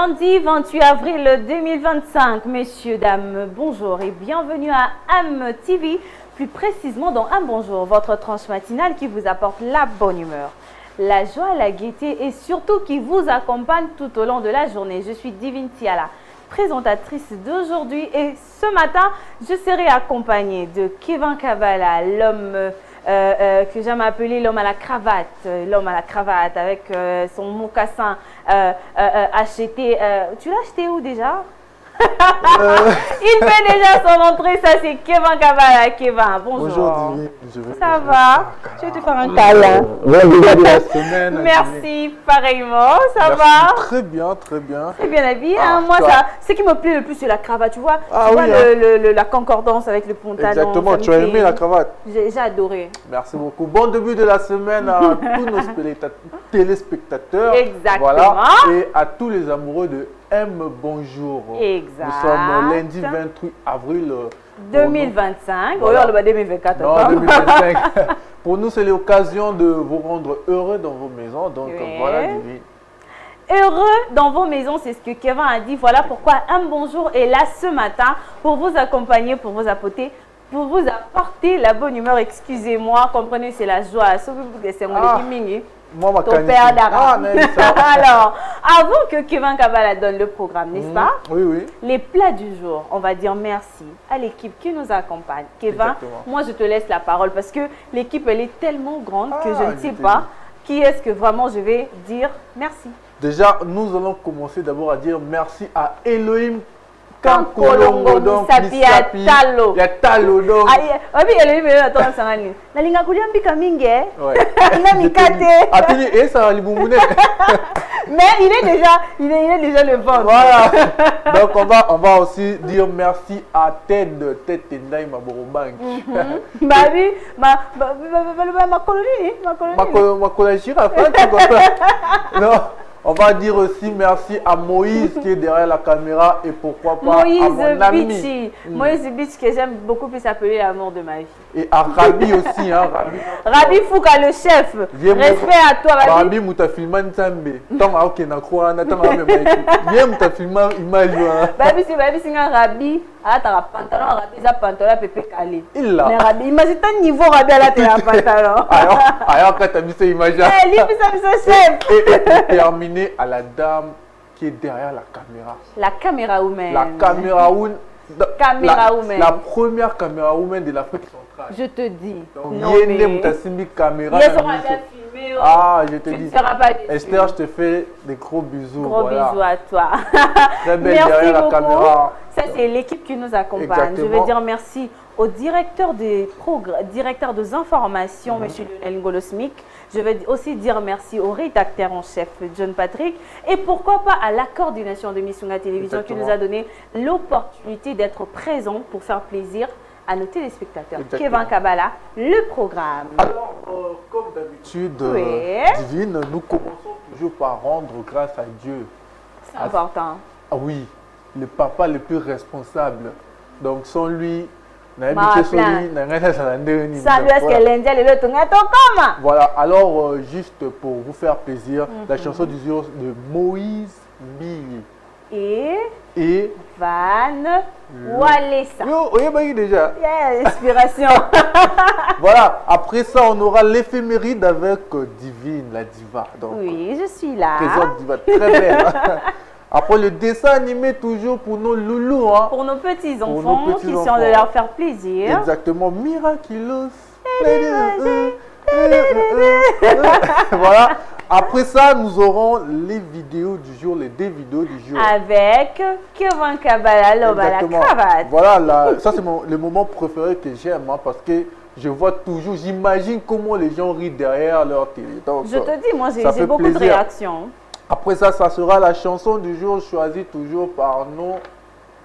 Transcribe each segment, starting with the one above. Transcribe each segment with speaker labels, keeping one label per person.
Speaker 1: Lundi 28 avril 2025, messieurs, dames, bonjour et bienvenue à AmTV, plus précisément dans Un Bonjour, votre tranche matinale qui vous apporte la bonne humeur, la joie, la gaieté et surtout qui vous accompagne tout au long de la journée. Je suis Divine Tiala, présentatrice d'aujourd'hui et ce matin, je serai accompagnée de Kevin Kabala, l'homme que j'aime appeler l'homme à la cravate avec son mocassin acheté. Tu l'as acheté où déjà? Il fait déjà son entrée, ça c'est Kevin Kabala. Kevin, bonjour.
Speaker 2: Bonjour Divine.
Speaker 1: Ça va? Je vais te faire un câlin. Merci, pareillement, ça va?
Speaker 2: Très bien, très bien.
Speaker 1: Très bien habillé. Moi, ce qui me plaît le plus, c'est la cravate. Tu vois, la concordance avec le pantalon.
Speaker 2: Exactement, tu as aimé la cravate?
Speaker 1: J'ai adoré.
Speaker 2: Merci beaucoup. Bon début de la semaine à tous nos téléspectateurs.
Speaker 1: Exactement.
Speaker 2: Voilà, et à tous les amoureux de M Bonjour.
Speaker 1: Exact.
Speaker 2: Nous sommes lundi 28 avril
Speaker 1: 2025.
Speaker 2: Voilà.
Speaker 1: Oui, 2024.
Speaker 2: Non, 2025. Pour nous, c'est l'occasion de vous rendre heureux dans vos maisons. Donc voilà, Divine.
Speaker 1: Heureux dans vos maisons, c'est ce que Kevin a dit. Voilà pourquoi Un Bonjour est là ce matin pour vous accompagner, pour vous apporter la bonne humeur. Excusez-moi, comprenez, c'est la joie.
Speaker 2: Moi, ma
Speaker 1: ton père d'arabe.
Speaker 2: Ah,
Speaker 1: alors, avant que Kevin Kabala donne le programme, n'est-ce pas?
Speaker 2: Oui, oui.
Speaker 1: Les plats du jour, on va dire merci à l'équipe qui nous accompagne. Kevin,
Speaker 2: exactement.
Speaker 1: moi je te laisse la parole parce que l'équipe elle est tellement grande que je ne sais pas qui est-ce que vraiment je vais dire merci.
Speaker 2: Déjà, nous allons commencer d'abord à dire merci à Elohim
Speaker 1: Kankolongo Misapi Talo.
Speaker 2: Ya Talo donc.
Speaker 1: Ah oui, Elohim attends ça va. La linga kulia mbika mingi.
Speaker 2: Ouais.
Speaker 1: Ina mikate.
Speaker 2: Attendez, et ça libumune.
Speaker 1: Mais il est déjà le ventre.
Speaker 2: Voilà. Donc on va aussi dire merci à Ted Tendai Maborobank.
Speaker 1: Bah oui, ma colonie.
Speaker 2: Ma colonie girafe. Non. On va dire aussi merci à Moïse qui est derrière la caméra et pourquoi pas à mon ami.
Speaker 1: Moïse Bichi que j'aime beaucoup plus appeler l'amour de ma vie.
Speaker 2: Et à Rabi aussi. Hein,
Speaker 1: Rabi Fouka le chef. Respect à toi Rabi.
Speaker 2: Rabi Moutafilman Nzambe. Tant ok na quoi na tant même bien Moutafilman image.
Speaker 1: Babi c'est un Rabi. Ah t'as un pantalon Rabi ça pantalon pépé calé.
Speaker 2: Il là.
Speaker 1: Mais Rabi imagine ton niveau Rabi à la télé pantalon.
Speaker 2: Alors quand t'as mis ça image.
Speaker 1: Eh lui ça chef.
Speaker 2: Et terminé à la dame qui est derrière la caméra.
Speaker 1: La caméra woman.
Speaker 2: La caméra woman. La première caméra woman de l'Afrique centrale.
Speaker 1: Je te dis.
Speaker 2: Donc, caméra. Je te dis. Esther, je te fais des gros bisous.
Speaker 1: Gros bisous à toi.
Speaker 2: Très belle derrière la caméra.
Speaker 1: Ça, c'est l'équipe qui nous accompagne.
Speaker 2: Exactement.
Speaker 1: Je veux dire merci au directeur des informations, M. Lionel Ngolosmik. Je vais aussi dire merci au rédacteur en chef, John Patrick. Et pourquoi pas à la coordination de Missunga Télévision qui nous a donné l'opportunité d'être présent pour faire plaisir à nos téléspectateurs.
Speaker 2: Exactement.
Speaker 1: Kevin Kabala, le programme.
Speaker 2: Alors, comme d'habitude, Divine, nous commençons toujours par rendre grâce à Dieu.
Speaker 1: C'est important.
Speaker 2: Ah oui, le papa le plus responsable. Donc, sans lui,
Speaker 1: Voilà,
Speaker 2: alors juste pour vous faire plaisir, la chanson du jour de Moïse Billy et Van
Speaker 1: Walesa.
Speaker 2: Oui, déjà.
Speaker 1: Yeah, inspiration.
Speaker 2: Voilà, après ça, on aura l'éphéméride avec Divine, la diva. Donc,
Speaker 1: oui, je suis là.
Speaker 2: Présente diva, très belle. Après le dessin animé toujours pour nos loulous. Hein.
Speaker 1: Pour nos petits-enfants qui sont de leur faire plaisir.
Speaker 2: Exactement, Miraculous. Voilà. Après ça, nous aurons les vidéos du jour, les deux vidéos du jour.
Speaker 1: Avec Kevin Kabala, l'homme à la cravate.
Speaker 2: Voilà, ça c'est le moment préféré que j'aime hein, parce que je vois toujours, j'imagine comment les gens rient derrière leur télé. Donc,
Speaker 1: je te dis, moi j'ai beaucoup de réactions.
Speaker 2: Après ça, ça sera la chanson du jour choisie toujours par nos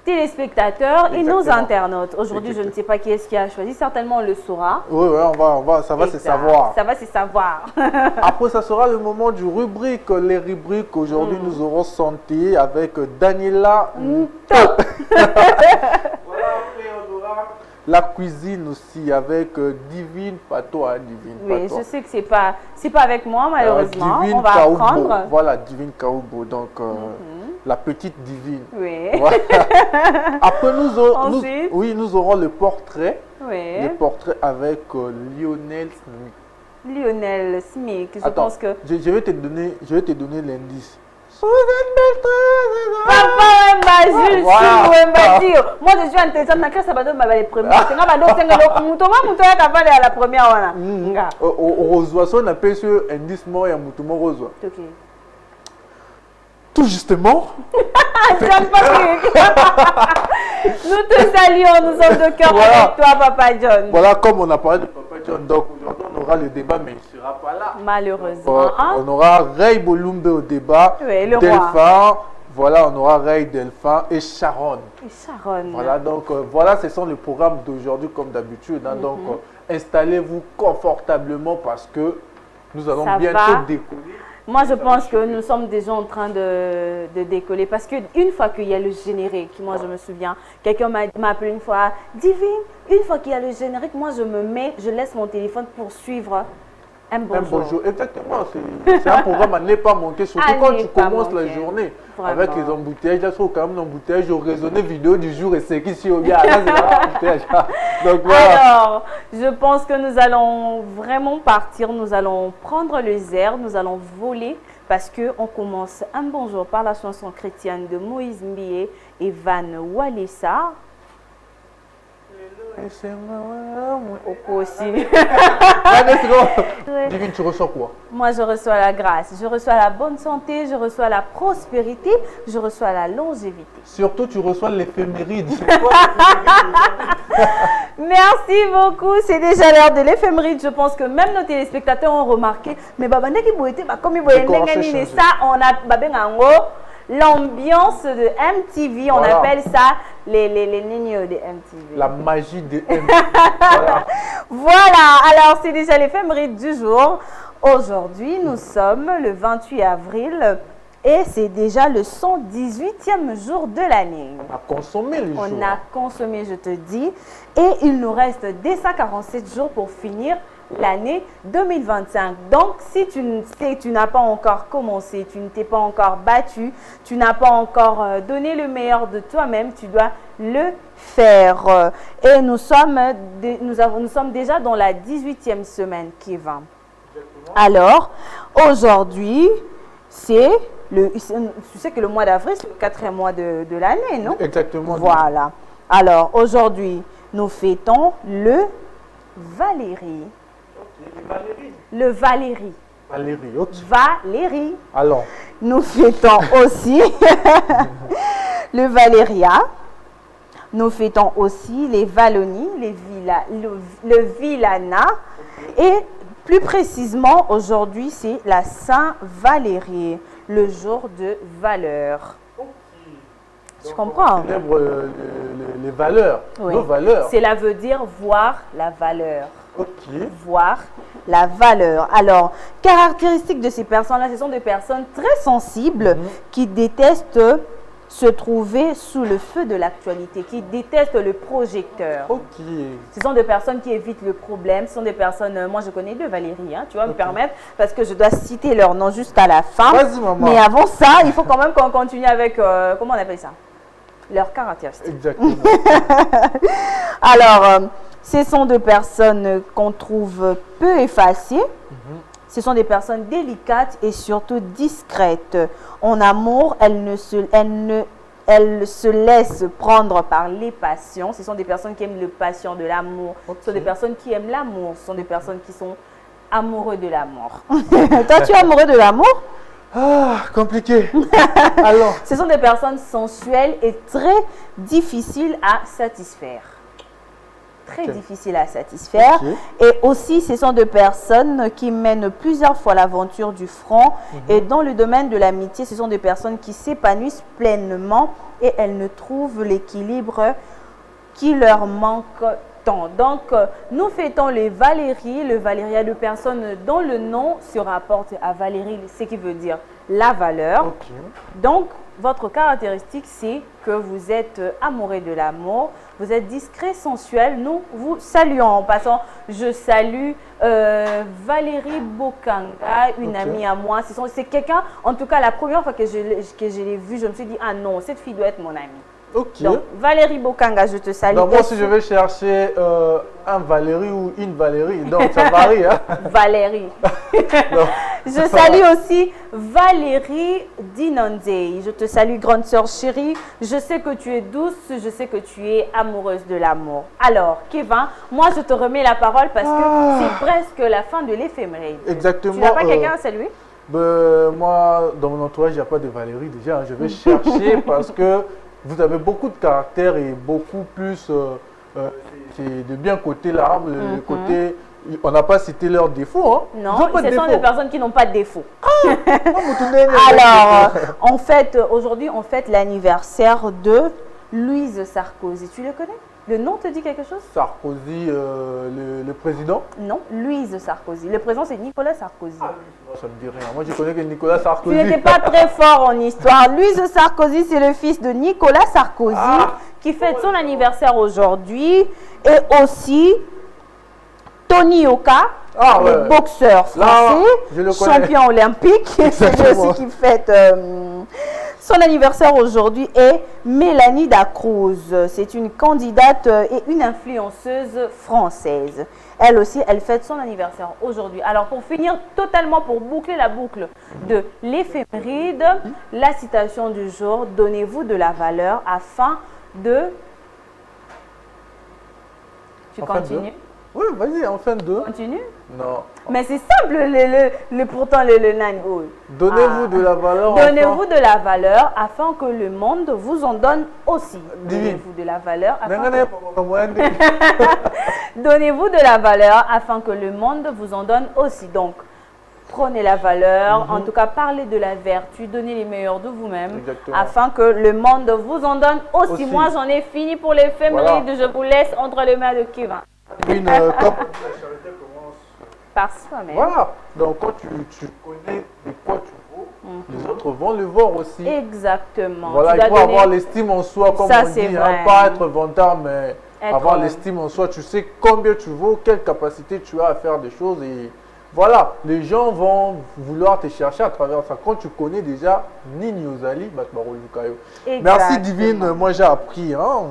Speaker 1: téléspectateurs et nos internautes. Aujourd'hui, je ne sais pas qui est-ce qui a choisi. Certainement, on le saura.
Speaker 2: Oui, ça va se savoir.
Speaker 1: Ça va se savoir.
Speaker 2: Après, ça sera le moment du rubrique. Les rubriques, aujourd'hui, nous aurons santé avec Daniela. Voilà, après, on aura la cuisine aussi avec Divine Patois.
Speaker 1: Oui, je sais que c'est pas avec moi, malheureusement. On va apprendre.
Speaker 2: Voilà, Divine Kaoubo. Donc, la petite divine.
Speaker 1: Oui.
Speaker 2: Voilà. Après,
Speaker 1: Ensuite?
Speaker 2: nous aurons le portrait.
Speaker 1: Oui.
Speaker 2: Le portrait avec Lionel Smith.
Speaker 1: Lionel Smith, je
Speaker 2: Attends,
Speaker 1: pense que...
Speaker 2: je vais te donner l'indice.
Speaker 1: Papa Wemba, Jules,
Speaker 2: Voilà.
Speaker 1: Wemba, Dio. Moi, je suis intéressante. Je suis intéressante les premiers. C'est la première. Voilà.
Speaker 2: Au reçoit, on appelle ce indice mort et un mouton reçoit.
Speaker 1: Ok.
Speaker 2: Tout justement.
Speaker 1: Nous te saluons, nous sommes de cœur
Speaker 2: Voilà.
Speaker 1: avec toi, Papa John.
Speaker 2: Voilà, comme on a parlé de Papa John, donc aujourd'hui on aura le débat, mais il ne sera pas là.
Speaker 1: Malheureusement.
Speaker 2: On aura Ray Bolumbe au débat,
Speaker 1: Oui, le
Speaker 2: Delphin, voilà, on aura Ray Delphin et Sharon.
Speaker 1: Et Sharon.
Speaker 2: Voilà, donc voilà, ce sont les programmes d'aujourd'hui comme d'habitude. Hein, donc installez-vous confortablement parce que nous allons
Speaker 1: Ça
Speaker 2: bientôt
Speaker 1: va.
Speaker 2: décoller.
Speaker 1: Moi, je pense que nous sommes déjà en train de décoller parce qu'une fois qu'il y a le générique, moi je me souviens, quelqu'un m'a appelé une fois, Divine, une fois qu'il y a le générique, moi je laisse mon téléphone pour suivre un bonjour.
Speaker 2: Un bonjour, exactement. C'est un programme à ne pas manquer, surtout quand tu commences la journée.
Speaker 1: Vraiment.
Speaker 2: Avec les embouteillages, là, quand même l'embouteillage, je raisonnais vidéo du jour et c'est qui si au gars. Là, c'est l'embouteillage. Donc voilà.
Speaker 1: Alors, je pense que nous allons vraiment partir, nous allons prendre les airs, nous allons voler parce qu'on commence un bonjour par la chanson chrétienne de Moïse Mbie et Van Walesa. Oko aussi.
Speaker 2: Divine, tu reçois quoi?
Speaker 1: Moi, je reçois la grâce, je reçois la bonne santé, je reçois la prospérité, je reçois la longévité.
Speaker 2: Surtout, tu reçois l'éphéméride.
Speaker 1: Merci beaucoup. C'est déjà l'heure de l'éphéméride. Je pense que même nos téléspectateurs ont remarqué. Mais comme il ça, on a l'ambiance de MTV. On
Speaker 2: Voilà.
Speaker 1: appelle ça les niños de MTV.
Speaker 2: La magie de MTV.
Speaker 1: Voilà. Alors, c'est déjà l'éphéméride du jour. Aujourd'hui, nous sommes le 28 avril. Et c'est déjà le 118e jour de l'année.
Speaker 2: On a consommé les jours.
Speaker 1: On a consommé, je te dis. Et il nous reste 247 jours pour finir l'année 2025. Donc, si tu n'as pas encore commencé, tu ne t'es pas encore battu, tu n'as pas encore donné le meilleur de toi-même, tu dois le faire. Et nous sommes déjà dans la 18e semaine qui va. Alors, aujourd'hui, c'est... Tu sais que le mois d'avril, c'est le 4e mois de l'année, non?
Speaker 2: Exactement.
Speaker 1: Voilà. Alors, aujourd'hui, nous fêtons le Valérie. Le Valérie.
Speaker 2: Valérie, ok.
Speaker 1: Valérie.
Speaker 2: Alors,
Speaker 1: Nous fêtons aussi le Valéria. Nous fêtons aussi les Valonies, le Villana. Et plus précisément, aujourd'hui, c'est la Saint-Valérie, le jour de valeur. Tu comprends?
Speaker 2: on célèbre les valeurs,
Speaker 1: Oui.
Speaker 2: nos valeurs.
Speaker 1: Cela veut dire voir la valeur.
Speaker 2: Ok.
Speaker 1: Voir la valeur. Alors, caractéristiques de ces personnes-là, ce sont des personnes très sensibles qui détestent se trouver sous le feu de l'actualité, qui détestent le projecteur.
Speaker 2: Ok.
Speaker 1: Ce sont des personnes qui évitent le problème. Ce sont des personnes, moi je connais deux Valérie, hein, tu vas me permettre, parce que je dois citer leur nom jusqu'à la fin.
Speaker 2: Vas-y, maman.
Speaker 1: Mais avant ça, il faut quand même qu'on continue avec, comment on appelle ça? Leurs caractéristiques.
Speaker 2: Exactement.
Speaker 1: Alors, ce sont des personnes qu'on trouve peu effacées. Ce sont des personnes délicates et surtout discrètes. En amour, elles se laissent prendre par les passions. Ce sont des personnes qui aiment le passion de l'amour. Ce sont des personnes qui aiment l'amour. Ce sont des personnes qui sont amoureux de l'amour. Toi, tu es amoureux de l'amour?
Speaker 2: Ah, compliqué. Alors,
Speaker 1: Ce sont des personnes sensuelles et très difficiles à satisfaire. Très difficiles à satisfaire. Et aussi, ce sont des personnes qui mènent plusieurs fois l'aventure du front. Et dans le domaine de l'amitié, ce sont des personnes qui s'épanouissent pleinement et elles ne trouvent l'équilibre qui leur manque tant. Donc, nous fêtons les Valéries. Le Valéria de personnes dont le nom se rapporte à Valérie, ce qui veut dire la valeur. Donc, votre caractéristique, c'est que vous êtes amoureux de l'amour, vous êtes discret, sensuel. Nous vous saluons. En passant, je salue Valérie Bokanga, une amie à moi. C'est quelqu'un, en tout cas, la première fois que je l'ai vue, je me suis dit, ah non, cette fille doit être mon amie.
Speaker 2: Ok.
Speaker 1: Donc, Valérie Bokanga, je te salue.
Speaker 2: Donc, moi, si je vais chercher un Valérie ou une Valérie, donc ça varie. Hein?
Speaker 1: Valérie. Je salue aussi Valérie Dinondé. Je te salue, grande sœur chérie. Je sais que tu es douce, je sais que tu es amoureuse de l'amour. Alors, Kevin, moi, je te remets la parole parce que c'est presque la fin de l'éphéméride.
Speaker 2: Exactement.
Speaker 1: Tu n'as pas quelqu'un à saluer?
Speaker 2: Moi, dans mon entourage, il n'y a pas de Valérie déjà. Je vais chercher parce que vous avez beaucoup de caractère et beaucoup plus de bien côté là, le côté, on n'a pas cité leurs défauts. Hein.
Speaker 1: Non, ce sont des personnes qui n'ont pas de défauts.
Speaker 2: Alors,
Speaker 1: en fait, aujourd'hui, on fête l'anniversaire de Louise Sarkozy. Tu le connais? Le nom te dit quelque chose?
Speaker 2: Sarkozy, le président?
Speaker 1: Non, Louise Sarkozy. Le président, c'est Nicolas Sarkozy.
Speaker 2: Ah, ça ne me dit rien. Moi, je connais que Nicolas Sarkozy.
Speaker 1: Tu n'étais pas très fort en histoire. Louise Sarkozy, c'est le fils de Nicolas Sarkozy qui fête son anniversaire aujourd'hui. Et aussi Tony Yoka, le boxeur français, champion olympique. C'est lui aussi qui fête son anniversaire aujourd'hui. Et Mélanie Dacruz, c'est une candidate et une influenceuse française. Elle aussi, elle fête son anniversaire aujourd'hui. Alors, pour finir totalement, pour boucler la boucle de l'éphéméride, la citation du jour, donnez-vous de la valeur afin de... Tu continues?
Speaker 2: Oui, vas-y, enfin deux.
Speaker 1: Continue?
Speaker 2: Non.
Speaker 1: Mais c'est simple, pourtant le nine.
Speaker 2: Donnez-vous de la valeur.
Speaker 1: Donnez-vous de la valeur afin que le monde vous en donne aussi. Donnez-vous de la valeur afin Donnez-vous de la valeur afin que le monde vous en donne aussi. Donc, prenez la valeur, en tout cas, parlez de la vertu, donnez les meilleurs de vous-même afin que le monde vous en donne aussi. Moi, j'en ai fini pour l'éphéméride. Je vous laisse entre les mains de Kevin.
Speaker 2: Comme la charité commence
Speaker 1: par soi-même.
Speaker 2: Voilà. Donc, quand tu connais de quoi tu vaux, les autres vont le voir aussi.
Speaker 1: Exactement.
Speaker 2: Voilà, il faut avoir l'estime en soi, comme on dit. Hein, pas être vantard, mais avoir l'estime en soi. Tu sais combien tu vaux, quelle capacité tu as à faire des choses. Et voilà, les gens vont vouloir te chercher à travers ça. Quand tu connais déjà Nini Ozali, merci Divine, moi j'ai appris. Hein,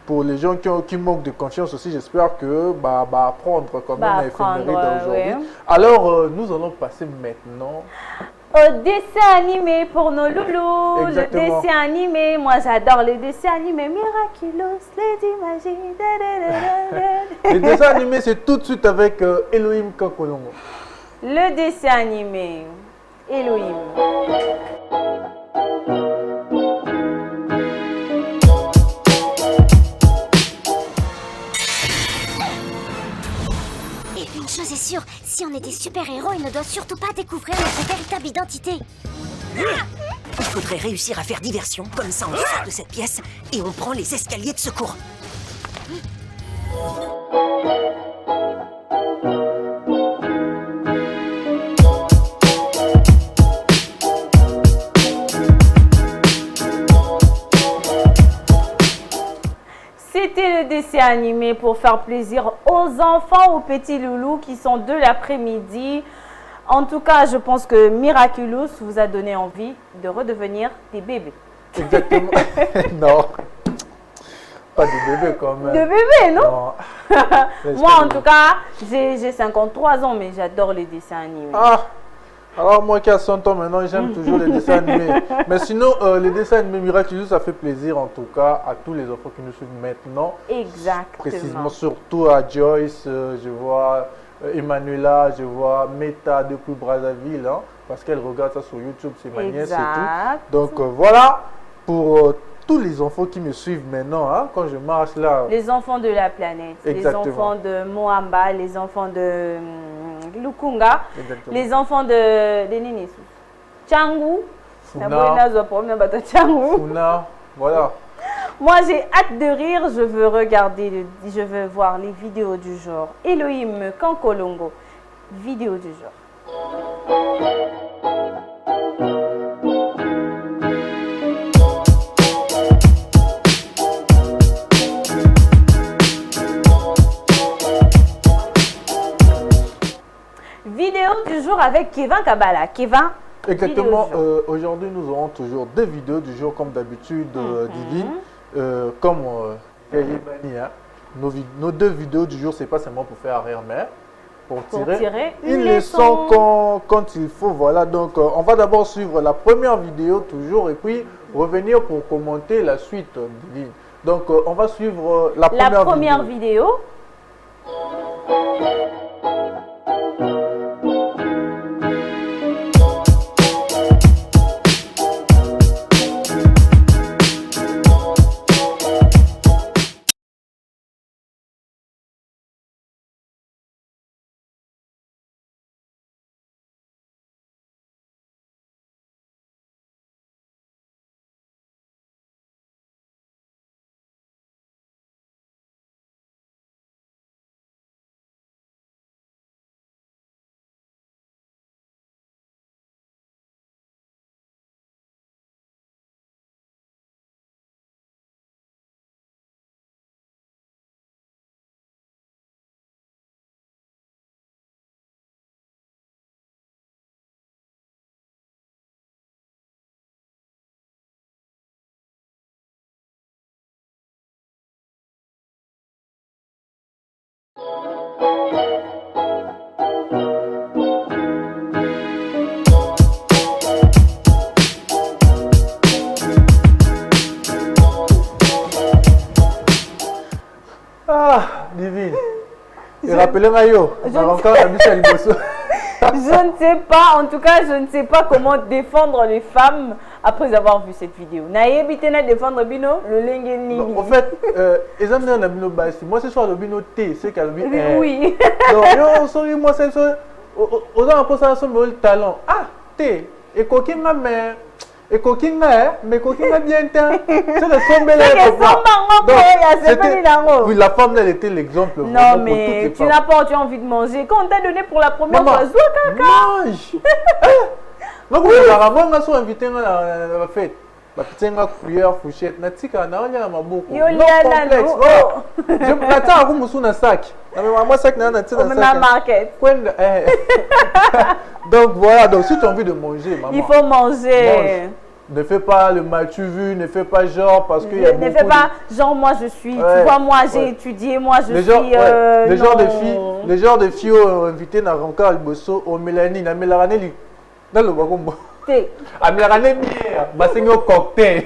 Speaker 2: pour les gens qui manquent de confiance aussi, j'espère que apprendre quand même à éphéméride aujourd'hui. Alors, nous allons passer maintenant
Speaker 1: au dessin animé pour nos loulous. Exactement. Le dessin animé, moi j'adore les dessins animés. Miraculous, Lady Magie.
Speaker 2: Les dessins animés, c'est tout de suite avec Elohim Kankolongo.
Speaker 1: Le dessin animé, Elohim.
Speaker 3: Une chose est sûre, si on est des super-héros, il ne doit surtout pas découvrir notre véritable identité.
Speaker 4: Il faudrait réussir à faire diversion, comme ça on sort de cette pièce et on prend les escaliers de secours.
Speaker 1: C'était le dessin animé pour faire plaisir aux enfants, aux petits loulous qui sont de l'après-midi. En tout cas, je pense que Miraculous vous a donné envie de redevenir des bébés.
Speaker 2: Exactement. Non, pas des bébés quand même.
Speaker 1: De bébés, non, Moi, en tout cas, j'ai 53 ans, mais j'adore les dessins animés.
Speaker 2: Alors moi qui ai 100 ans maintenant, j'aime toujours les dessins animés. Mais sinon, les dessins animés Miraculous, ça fait plaisir en tout cas à tous les enfants qui nous suivent maintenant.
Speaker 1: Exactement.
Speaker 2: Précisément, surtout à Joyce, je vois Emmanuela, je vois Meta depuis Brazzaville, hein, parce qu'elle regarde ça sur YouTube, c'est ma nièce et tout. Donc voilà, pour tous les enfants qui me suivent maintenant, hein, quand je marche là.
Speaker 1: Les enfants de la planète, les enfants de Moamba, les enfants de Lukunga, les enfants de Nini, Tchangou,
Speaker 2: Funa, voilà.
Speaker 1: Moi, j'ai hâte de rire, je veux regarder, je veux voir les vidéos du genre. Elohim Kankolongo, vidéo du genre. avec Kevin Kabala. Kevin.
Speaker 2: Exactement. Aujourd'hui, nous aurons toujours deux vidéos du jour, comme d'habitude, Divine. Comme nos deux vidéos du jour, c'est pas seulement pour faire rire, mais pour tirer une leçon quand il faut. Voilà, donc on va d'abord suivre la première vidéo toujours et puis revenir pour commenter la suite, Divine. Donc on va suivre la première
Speaker 1: vidéo.
Speaker 2: Divine. Et rappelez-moi, yo, encore la Michel Bosso.
Speaker 1: Je ne sais pas, en tout cas, je ne sais pas comment défendre les femmes après avoir vu cette vidéo. Naïe bitena défendre Bino, le lingue.
Speaker 2: En fait, les amis de Bino Bassi, moi ce soir le Bino T, c'est qu'elle vit.
Speaker 1: Oui.
Speaker 2: Donc, yo, sorry, moi c'est ça. Aux gens pour ça, le talent. Ah, T, et coquin ma mère. Et coquin mais coquin bien temps. C'est le son bel. Oui, la femme, elle était l'exemple.
Speaker 1: Non, mais tu n'as pas envie de manger. Quand on t'a donné pour la première fois,
Speaker 2: mange. Non, vous avez sont invité à la fête. La petite cuillère, fourchette, natika, na onya maboko.
Speaker 1: No complexe.
Speaker 2: Je m'attends à vous sur un sac. Moi sac na natika na sac.
Speaker 1: Market.
Speaker 2: Donc voilà, donc si tu as envie de manger, maman.
Speaker 1: Il faut manger.
Speaker 2: Mange. Ne fais pas le mal tu vu, ne fais pas genre parce qu'il y a beaucoup.
Speaker 1: Ne fais pas genre moi je suis, tu vois moi j'ai étudié, moi je suis.
Speaker 2: Les genres de filles invités dans encore le bosso au Mélanie, na Mélanie dans le wagon. À Mélanie bah c'est un cocktail.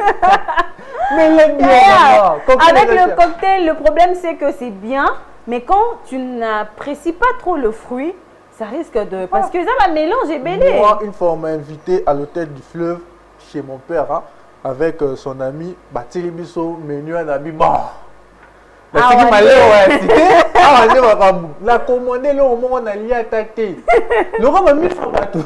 Speaker 1: Avec le cocktail, le problème c'est que c'est bien, mais quand tu n'apprécies pas trop le fruit, ça risque de parce que ça va mélanger belé.
Speaker 2: Moi une fois on m'a invité à l'hôtel du Fleuve chez mon père avec son ami Batili Bisso menu un ami mort. La commandé le moment on a lié à tâter. Le rhum a mis sur bateau.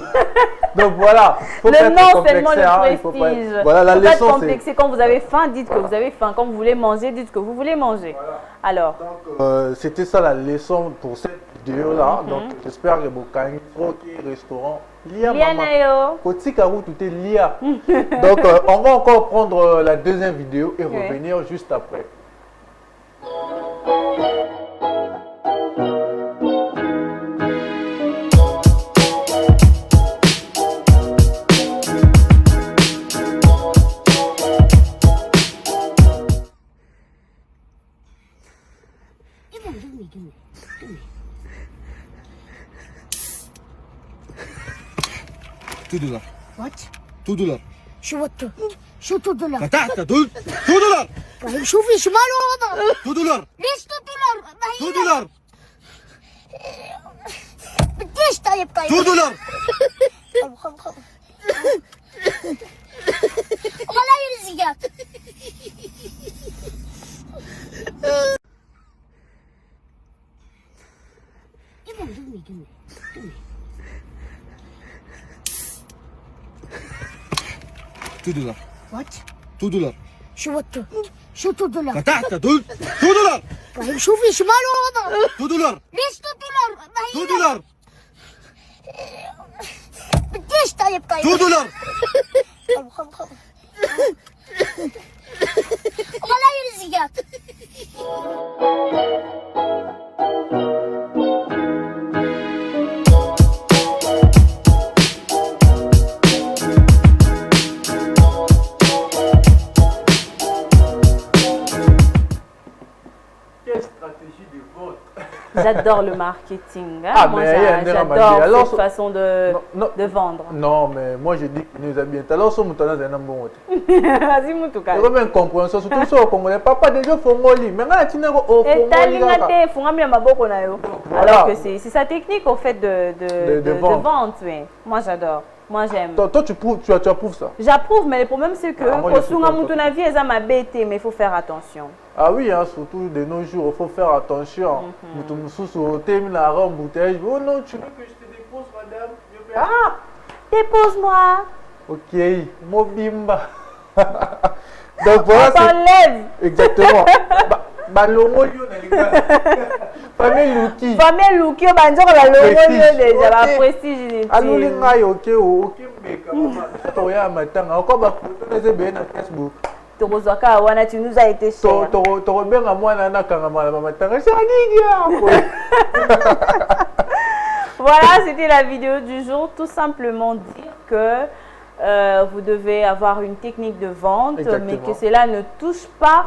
Speaker 2: Donc voilà.
Speaker 1: Le nom seulement le prestige.
Speaker 2: Voilà la leçon
Speaker 1: c'est quand vous avez faim, dites que vous avez faim. Quand vous voulez manger, dites que vous voulez manger. Voilà. Alors.
Speaker 2: C'était ça la leçon pour cette vidéo là. Donc j'espère que vous avez un restaurant. Lia maman. Koti Karou tout est lia. Donc on va encore prendre la deuxième vidéo et revenir juste après.
Speaker 5: $2.
Speaker 3: What?
Speaker 5: $2.
Speaker 3: شو وات؟ شو $2؟
Speaker 5: فتحت $2.
Speaker 3: طيب شوفي شو ماله هذا؟
Speaker 5: $2.
Speaker 3: ليش $2؟ ما هي
Speaker 5: $2.
Speaker 3: بديش طيب
Speaker 5: $2.
Speaker 3: خب ولا يرزقك
Speaker 5: $2.
Speaker 3: وات؟
Speaker 5: $2.
Speaker 3: شو وات؟ شو $2؟
Speaker 5: فتحت $2.
Speaker 3: طيب شوفي شو ماله هذا؟
Speaker 5: $2.
Speaker 3: ليش $2؟ ما هي
Speaker 5: $2.
Speaker 3: بديش طيب
Speaker 5: $2.
Speaker 3: خب ولا يرزقك
Speaker 1: J'adore le marketing. Hein.
Speaker 2: Ah,
Speaker 1: Moi,
Speaker 2: mais il y a un
Speaker 1: j'adore
Speaker 2: alors,
Speaker 1: cette façon de vendre.
Speaker 2: Non, mais moi je dis que nous sommes bien. Alors, ce mouton est un bon.
Speaker 1: Vas-y, Moutouka.
Speaker 2: Il y a même compréhension, surtout sur le Congolais. Papa, déjà, il faut molli. Maintenant, tu n'es pas au
Speaker 1: Et talinate, faut ramener ma boko na yo.
Speaker 2: Voilà.
Speaker 1: Alors que c'est sa technique au fait de vente. Oui. Moi, j'adore. Moi, j'aime.
Speaker 2: Toi, tu approuves ça?
Speaker 1: J'approuve, mais le problème, c'est que
Speaker 2: moi, je suis
Speaker 1: Kosunga
Speaker 2: contre.
Speaker 1: Moutonavi, elles m'a bêté, mais il faut faire attention.
Speaker 2: Ah oui, hein, surtout de nos jours, il faut faire attention. Mouton sous thème, la robe, bouteille. Oh non, tu veux que je te dépose, madame? Ah!
Speaker 1: Dépose-moi.
Speaker 2: Ok, Mobimba. Donc voilà,
Speaker 1: On t'enlève.
Speaker 2: exactement. Balongo yo na linga. Famille Luki.
Speaker 1: Famille Luki, banjo la logo
Speaker 2: Prestige.
Speaker 1: déjà, la
Speaker 2: Ok.
Speaker 1: prestige inutile.
Speaker 2: Alulinga yo ok ok mbeka mama. Toya matanga encore ba photo na zebe na Facebook.
Speaker 1: Tokozwaka wana tu nous as été cher.
Speaker 2: To benga mwana na kanga mala matanga. C'est Nidia.
Speaker 1: Voilà, c'était la vidéo du jour. Tout simplement dire que vous devez avoir une technique de vente,
Speaker 2: Exactement.
Speaker 1: mais que cela ne touche pas,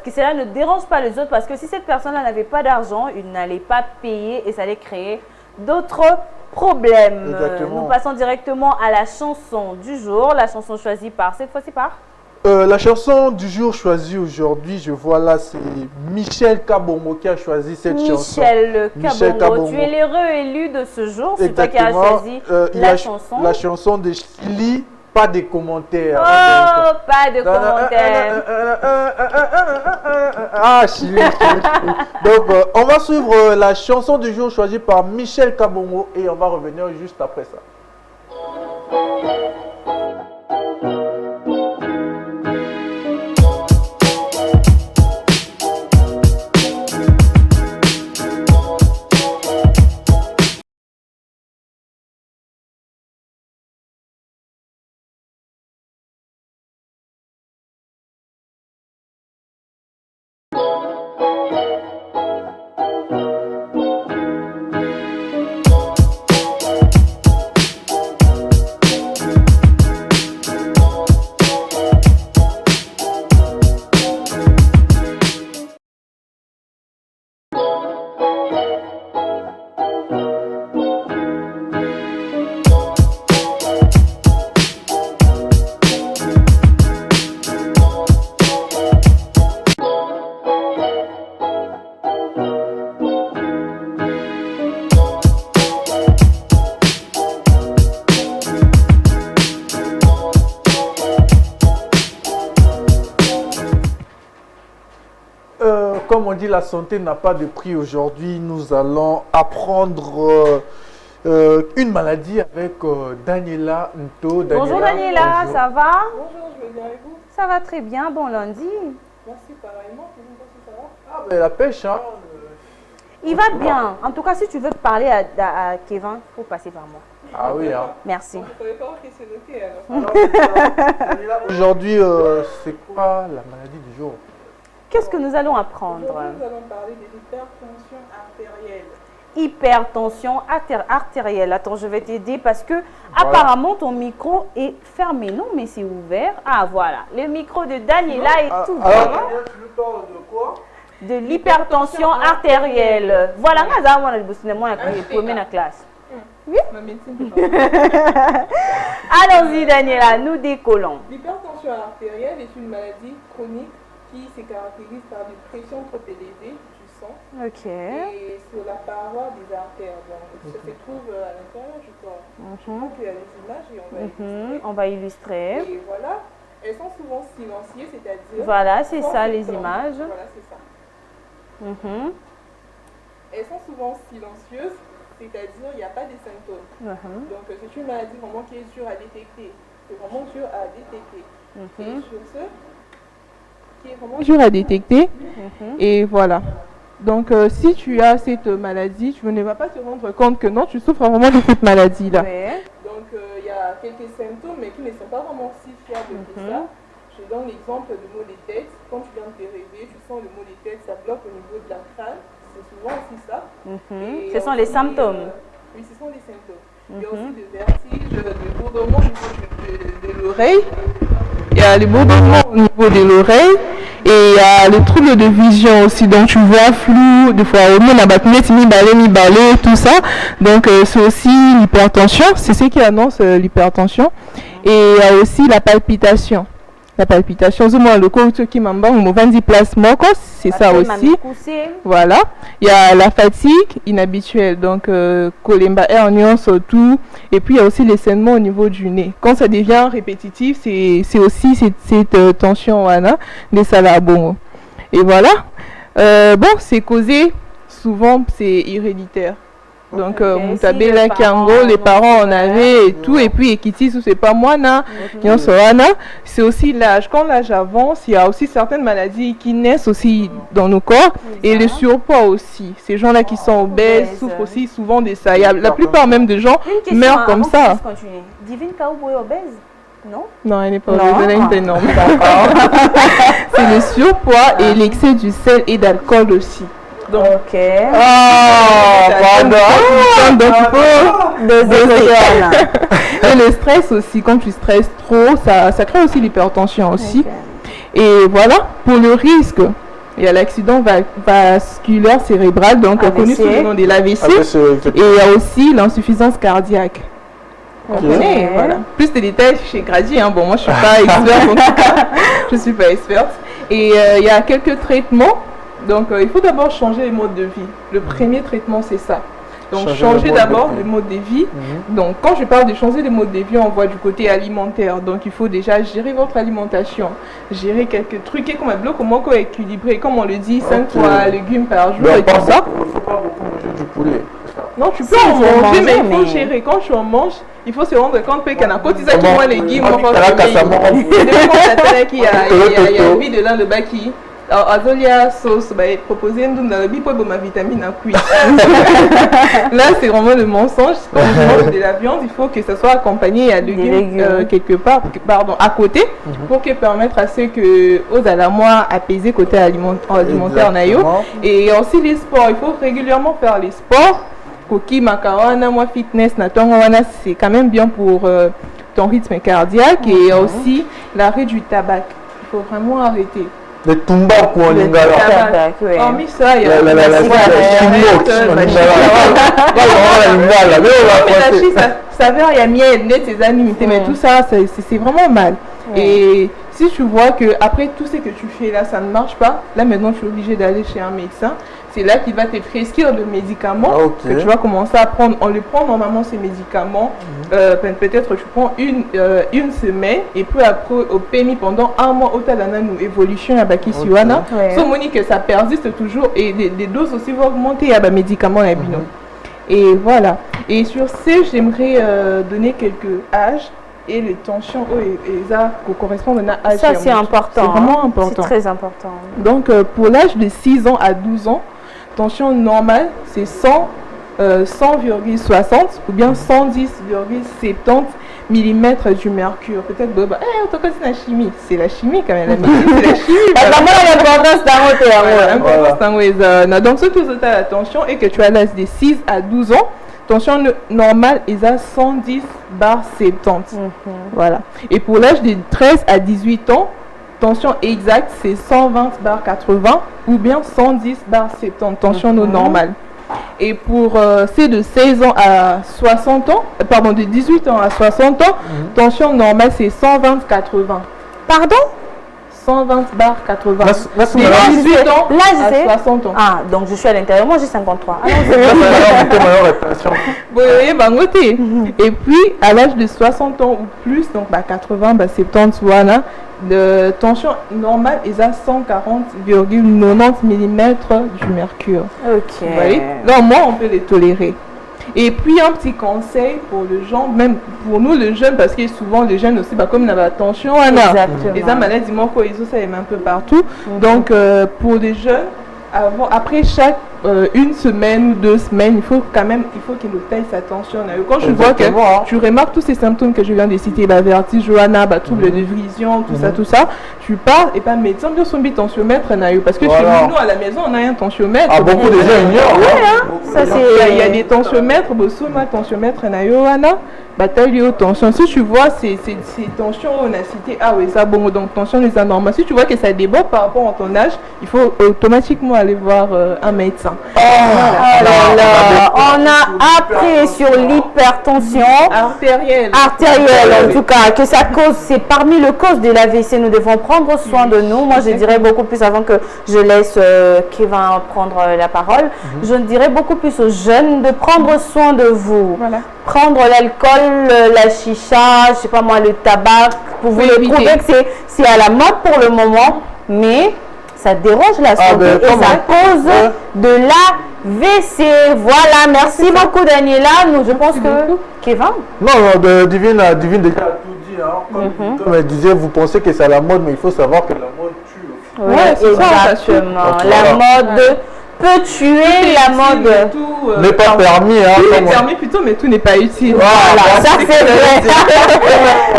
Speaker 1: que cela ne dérange pas les autres. Parce que si cette personne-là n'avait pas d'argent, il n'allait pas payer et ça allait créer d'autres problèmes.
Speaker 2: Exactement.
Speaker 1: Nous passons directement à la chanson du jour. La chanson choisie par, cette fois-ci par
Speaker 2: La chanson du jour choisie aujourd'hui, je vois là, c'est Michel Kabongo qui a choisi cette chanson.
Speaker 1: Michel Kabongo, tu es l'heureux élu de ce jour. C'est toi qui as choisi la chanson.
Speaker 2: La chanson de Chili, pas de commentaires.
Speaker 1: Oh, pas de commentaires.
Speaker 2: Ah, Chili. Donc, on va suivre la chanson du jour choisie par Michel Kabongo et on va revenir juste après ça. Comme on dit, la santé n'a pas de prix. Aujourd'hui, nous allons apprendre une maladie avec Daniela Nto.
Speaker 1: Bonjour Daniela,
Speaker 2: bonjour.
Speaker 1: ça va?
Speaker 6: Bonjour, je vais bien et vous?
Speaker 1: Ça va très bien, bon lundi.
Speaker 6: Merci pareillement, vous aussi ça va?
Speaker 2: Ah, ben, la pêche, hein.
Speaker 1: Il va bien. En tout cas, si tu veux parler à Kevin, il faut passer par moi.
Speaker 2: Ah oui, hein.
Speaker 1: Merci.
Speaker 6: Il ne fallait pas voir qu'il s'est noté alors.
Speaker 2: Daniela, aujourd'hui, c'est quoi la maladie du jour?
Speaker 1: Qu'est-ce que nous allons apprendre?
Speaker 6: Aujourd'hui, nous allons parler de l'hypertension artérielle.
Speaker 1: Hypertension artérielle. Attends, je vais t'aider parce que apparemment ton micro est fermé. Non, mais c'est ouvert. Ah, voilà. Le micro de Daniela est ouvert.
Speaker 2: Alors, tu nous parles de quoi?
Speaker 1: De l'hypertension artérielle. Voilà, moi, je suis la classe.
Speaker 6: Ma médecine, c'est pas
Speaker 1: Allons-y, Daniela, nous décollons.
Speaker 6: L'hypertension artérielle est une maladie chronique qui se caractérise par une pression trop élevée du sang
Speaker 1: Ok.
Speaker 6: et sur la paroi des artères. Donc, ça se trouve à l'intérieur, je crois. Je crois qu'il y a des images et
Speaker 1: On va illustrer.
Speaker 6: Et voilà, elles sont souvent silencieuses, c'est-à-dire...
Speaker 1: Voilà, c'est
Speaker 6: sans
Speaker 1: ça les
Speaker 6: symptômes.
Speaker 1: images.
Speaker 6: Voilà, c'est ça. Elles sont souvent silencieuses, c'est-à-dire il n'y a pas de symptômes. Donc c'est une maladie vraiment qui est dure à détecter. C'est vraiment dur à détecter. Et sur ce, qui est vraiment dur à détecter. Et voilà. Donc si tu as cette maladie, tu ne vas pas te rendre compte que non, tu souffres vraiment de cette maladie-là.
Speaker 1: Ouais.
Speaker 6: Donc il y a quelques symptômes, mais qui ne sont pas vraiment si fiables que ça. Je donne l'exemple de maux de tête. Quand tu viens de te réveiller, tu sens le maux de tête, ça bloque au niveau de la crâne. C'est souvent aussi ça. Et
Speaker 1: Ce sont les
Speaker 6: aussi,
Speaker 1: symptômes.
Speaker 6: oui, ce sont les symptômes. Il y a aussi des vertiges, des bourdonnements au niveau de l'oreille. Il y a les bourdonnements au niveau de l'oreille.
Speaker 7: Et il y a les troubles de vision aussi, donc tu vois flou, des fois au monde mi-balé, tout ça. Donc c'est aussi l'hypertension, c'est ce qui annonce l'hypertension. Et il y a aussi la palpitation. La palpitation, c'est moi le coach qui m'a dit place c'est ça aussi. Voilà. Il y a la fatigue inhabituelle, donc colemba hernion surtout. Et puis il y a aussi les saignements au niveau du nez. Quand ça devient répétitif, c'est aussi cette tension voilà, des salabons. Et voilà. Bon, c'est causé, souvent c'est héréditaire. Donc, Moutabela Kiango, les parents en avaient et tout, et puis Ekiti, c'est pas moi, c'est aussi l'âge. Quand l'âge avance, il y a aussi certaines maladies qui naissent aussi dans nos corps, et le surpoids aussi. Ces gens-là qui sont obèses souffrent aussi souvent de ça. La plupart même de gens meurent comme ça.
Speaker 1: Divine Kaouboué obèse? Non?
Speaker 7: Non, elle n'est pas obèse, elle est énorme. C'est le surpoids et l'excès du sel et d'alcool aussi. Donc,
Speaker 1: ok.
Speaker 7: Donc et le stress aussi, quand tu stresses trop, ça crée aussi l'hypertension aussi. Okay. Et voilà, pour le risque, il y a l'accident vasculaire cérébral, donc connu sous le nom de l'AVC. Et il y a aussi l'insuffisance cardiaque. Okay. Voilà. Plus de détails chez Grady, hein. Bon, moi je suis pas experte en tout cas. Je suis pas experte. Et il y a quelques traitements. Donc, il faut d'abord changer les modes de vie. Le premier traitement, c'est ça. Donc, changer d'abord le mode de vie. Donc, quand je parle de changer les modes de vie, on voit du côté alimentaire. Donc, il faut déjà gérer votre alimentation. Gérer quelques trucs comme un bloc, comment équilibrer. Comme on le dit, 5 fois légumes par jour et tout ça.
Speaker 2: Il ne faut pas beaucoup manger du poulet.
Speaker 7: Non, tu peux en manger, mais il faut gérer. Quand tu en manges, il faut se rendre compte que quand on a qui moins légumes, on va il y a une vie de l'un de bas qui. Alors, Azolia sauce, proposer une ma vitamine à cuire. Là, c'est vraiment le mensonge. Quand on mange de la viande, il faut que ça soit accompagné à légumes quelque part, à côté, pour que permettre à ceux que aux alamois apaiser côté alimentaire naïo. Et aussi les sports, il faut régulièrement faire les sports. Koki, makawana, moi fitness, natongawana, c'est quand même bien pour ton rythme cardiaque et aussi l'arrêt du tabac. Il faut vraiment arrêter.
Speaker 2: Le tumba ou en lingala.
Speaker 7: Hormis ça, il y a la saveur, il y a miel, ses animés, mais tout ça, c'est vraiment mal. Et si tu vois que après tout ce que tu fais là, ça ne marche pas, là maintenant tu es obligé d'aller chez un médecin. C'est là qu'il va te prescrire le médicament que tu vas commencer à prendre. On le prend normalement ces médicaments. Peut-être tu prends une semaine et puis après au PMI pendant un mois au Tadana nous évolution à Baki Siwana. Sauf que ça persiste toujours et les doses aussi vont augmenter à médicaments et bino. Et voilà. Et sur ce, j'aimerais donner quelques âges et les tensions et ça correspondent à âge.
Speaker 1: Ça c'est important.
Speaker 7: C'est vraiment important.
Speaker 1: C'est très important.
Speaker 7: Donc pour l'âge de 6 ans à 12 ans, tension normale, c'est 100,60 ou bien 110,70 mm du mercure. Peut-être, en tout cas, c'est la chimie. C'est la chimie quand même, la médecine, c'est la chimie. Donc, ce que tu as la tension et que tu as l'âge de 6 à 12 ans, tension normale est à 110/70. Voilà. Et pour l'âge de 13 à 18 ans, tension exacte, c'est 120/80 ou bien 110/70, tension normale. Et pour ceux de 16 ans à 60 ans, pardon, de 18 ans à 60 ans, tension normale, c'est 120/80.
Speaker 1: Pardon?
Speaker 7: 120/80.
Speaker 1: Là,
Speaker 7: 18 ans à 60 ans.
Speaker 1: Ah, donc je suis à l'intérieur. Moi, j'ai 53.
Speaker 7: Et puis, à l'âge de 60 ans ou plus, donc 80, 70, voilà, de tension normale est à 140,90 mm du mercure.
Speaker 1: Ok.
Speaker 7: Vous voyez? Donc, moi, on peut les tolérer. Et puis, un petit conseil pour le genre, même pour nous, les jeunes, parce que souvent, les jeunes aussi, bah, comme il y a la tension, les maladies, ça aime un peu partout. Donc, pour les jeunes, après chaque une semaine ou 2 semaines, il faut qu'il taille sa tension. Quand je vois que tu remarques tous ces symptômes que je viens de citer, vertige, trouble de vision, tout ça, tu pars et pas médecin, bien son tensiomètre, parce que chez nous, à la maison, on a un tensiomètre.
Speaker 2: Ah, beaucoup de gens ignorent.
Speaker 7: Il y a des tensiomètres, tensiomètre, bataille liée aux tensions. Si tu vois ces tensions, on a cité, ah oui, ça bon, donc tension les anormales. Si tu vois que ça déborde par rapport à ton âge, il faut automatiquement aller voir un médecin.
Speaker 1: Oh là là, on a appris sur l'hypertension
Speaker 7: artérielle.
Speaker 1: En tout cas, que ça cause, c'est parmi les causes de l'AVC. Nous devons prendre soin de nous. Moi, je dirais beaucoup plus, avant que je laisse Kevin prendre la parole, je dirais beaucoup plus aux jeunes de prendre soin de vous.
Speaker 7: Voilà.
Speaker 1: Prendre l'alcool, la chicha, je sais pas moi, le tabac, pour vous le prouver que c'est à la mode pour le moment, mais ça dérange la santé et ça cause de l'AVC. Voilà, merci beaucoup Daniela. Je pense que Kevin.
Speaker 2: Non, Divine déjà a tout dit. Hein. Comme elle disait, vous pensez que c'est à la mode, mais il faut savoir que la mode tue aussi.
Speaker 1: Oui, exactement. La mode peut tuer, la mode
Speaker 2: n'est pas permis. Hein,
Speaker 7: tout est permis plutôt, mais tout n'est pas utile.
Speaker 1: Voilà, ça c'est vrai.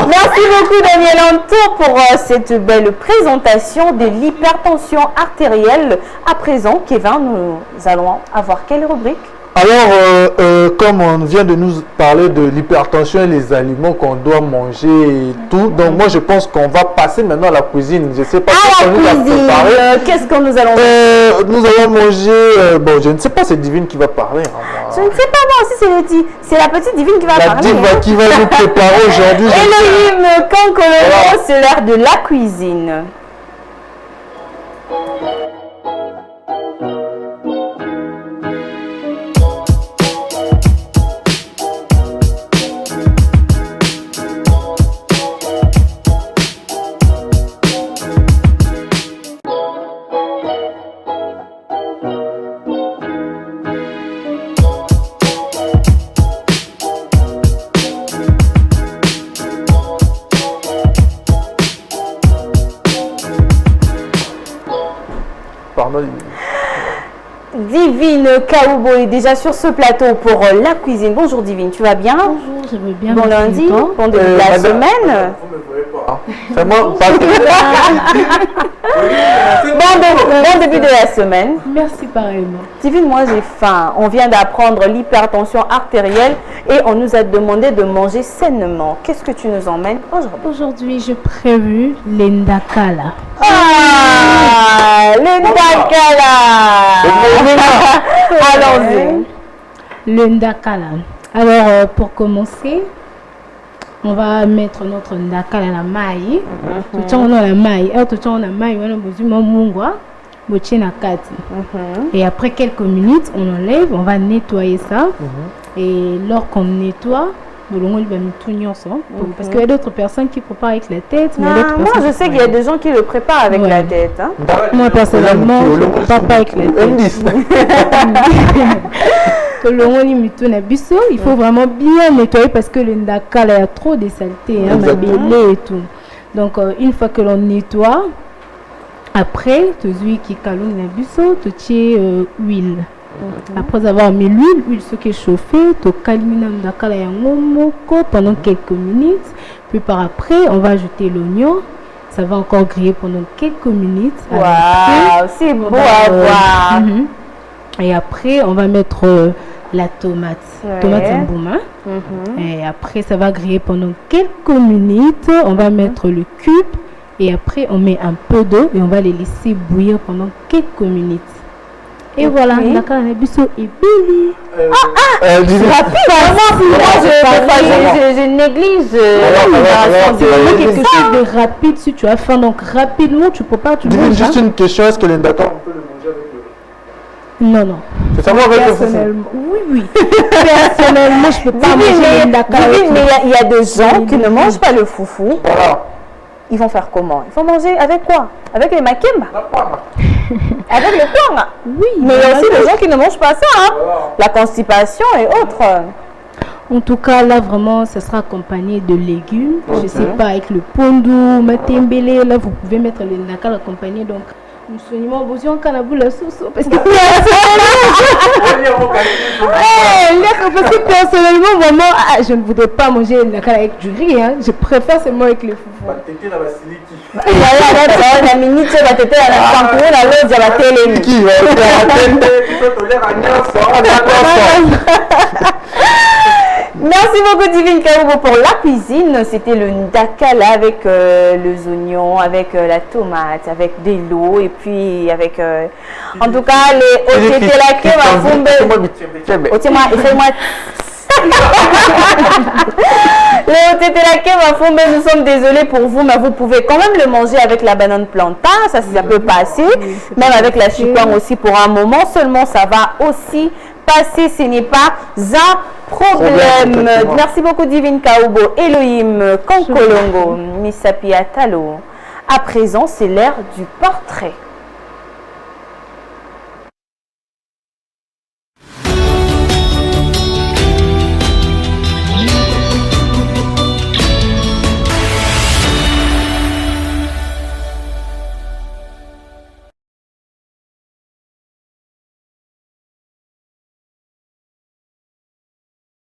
Speaker 1: Merci beaucoup Daniel Anto pour cette belle présentation de l'hypertension artérielle. À présent, Kevin, nous allons avoir quelle rubrique?
Speaker 2: Alors, comme on vient de nous parler de l'hypertension et les aliments qu'on doit manger et tout, donc moi je pense qu'on va passer maintenant à la cuisine. Je ne sais pas ce qu'on nous a préparé.
Speaker 1: Qu'est-ce que nous allons manger?
Speaker 2: Nous allons manger, bon je ne sais pas, c'est Divine qui va parler. Hein,
Speaker 1: je ne sais pas, moi aussi c'est la petite Divine qui va parler.
Speaker 2: La Diva qui va nous préparer aujourd'hui.
Speaker 1: Elohim Kankololo, c'est l'heure de la cuisine. Divine Kaoubo est déjà sur ce plateau pour la cuisine. Bonjour Divine, tu vas bien?
Speaker 8: Bonjour, je vais bien.
Speaker 1: Bon lundi, bon début de la semaine.
Speaker 2: Vous ne me voyez pas. C'est moi,
Speaker 1: bon début de la semaine.
Speaker 8: Merci pareillement.
Speaker 1: Divine, moi j'ai faim. On vient d'apprendre l'hypertension artérielle et on nous a demandé de manger sainement. Qu'est-ce que tu nous emmènes aujourd'hui?
Speaker 8: Aujourd'hui, j'ai prévu l'endakala.
Speaker 1: Ah, l'endakala. Allons-y.
Speaker 8: L'endakala. Alors, pour commencer, on va mettre notre ndakala à la maille. Tout le temps, on a la maille. Tout le temps, on a la maille. On a besoin de mungwa. Et après quelques minutes, on enlève, on va nettoyer ça. Et lorsqu'on nettoie, parce qu'il y a d'autres personnes qui préparent avec la tête. Mais
Speaker 1: moi, je sais qu'il y a des gens qui le préparent avec la tête. Hein.
Speaker 8: Moi, personnellement, je ne prépare pas avec la tête. Il faut vraiment bien nettoyer parce que le ndakala, il y a trop de saleté, ma belée et tout. Donc, une fois que l'on nettoie, après, tu as qui calme la busso, tu tiens huile. Après avoir mis l'huile ce qui est chauffé, tu calmes ndakala pendant quelques minutes. Puis par après, on va ajouter l'oignon. Ça va encore griller pendant quelques minutes.
Speaker 1: Waouh, c'est beau à voir.
Speaker 8: Et après, on va mettre la tomate. Tomate en bouma. Et après, ça va griller pendant quelques minutes. On va mettre le cube. Et après, on met un peu d'eau et on va les laisser bouillir pendant quelques minutes. Et voilà, la carne est belle.
Speaker 1: Je néglige.
Speaker 8: C'est quelque chose de rapide si tu as faim. Donc rapidement, tu peux pas.
Speaker 2: Juste une question, est-ce que l'endakala, on peut le manger avec le...
Speaker 8: Non.
Speaker 2: C'est ça, moi, avec le foufou.
Speaker 8: Oui. Personnellement, je peux pas manger l'endakala.
Speaker 1: Mais il y a des gens qui ne mangent pas le foufou.
Speaker 2: Voilà.
Speaker 1: Ils vont faire comment? Il faut manger avec quoi? Avec les makemba? Avec le poing?
Speaker 8: Oui.
Speaker 1: Mais il y a aussi des gens qui ne mangent pas ça. Hein? La constipation et autres.
Speaker 8: En tout cas, là, vraiment, ça sera accompagné de légumes. Je ne sais pas, avec le pondu, matembele. Là, vous pouvez mettre le ndakala accompagné. Donc, nous soignons besoin qu'on a la sauce. Parce que personnellement, vraiment, je ne voudrais pas manger le ndakala avec du riz. Hein. Je préfère seulement avec le foufou.
Speaker 1: Merci Merci beaucoup Divine Kaobo pour la cuisine. C'était le ndakala avec les oignons, avec la tomate, avec de l'eau et puis avec... en tout cas, les otetelake va fumbe. Otima, fais-moi... Les otetelake va fumbe, nous sommes désolés pour vous, mais vous pouvez quand même le manger avec la banane plantain, ça peut passer. Même avec la chikwang aussi pour un moment, seulement ça va aussi passer, ce n'est pas un problème. Merci beaucoup Divine Kaobo, Elohim, Konkolongo, Misapia Talo. À présent, c'est l'heure du portrait.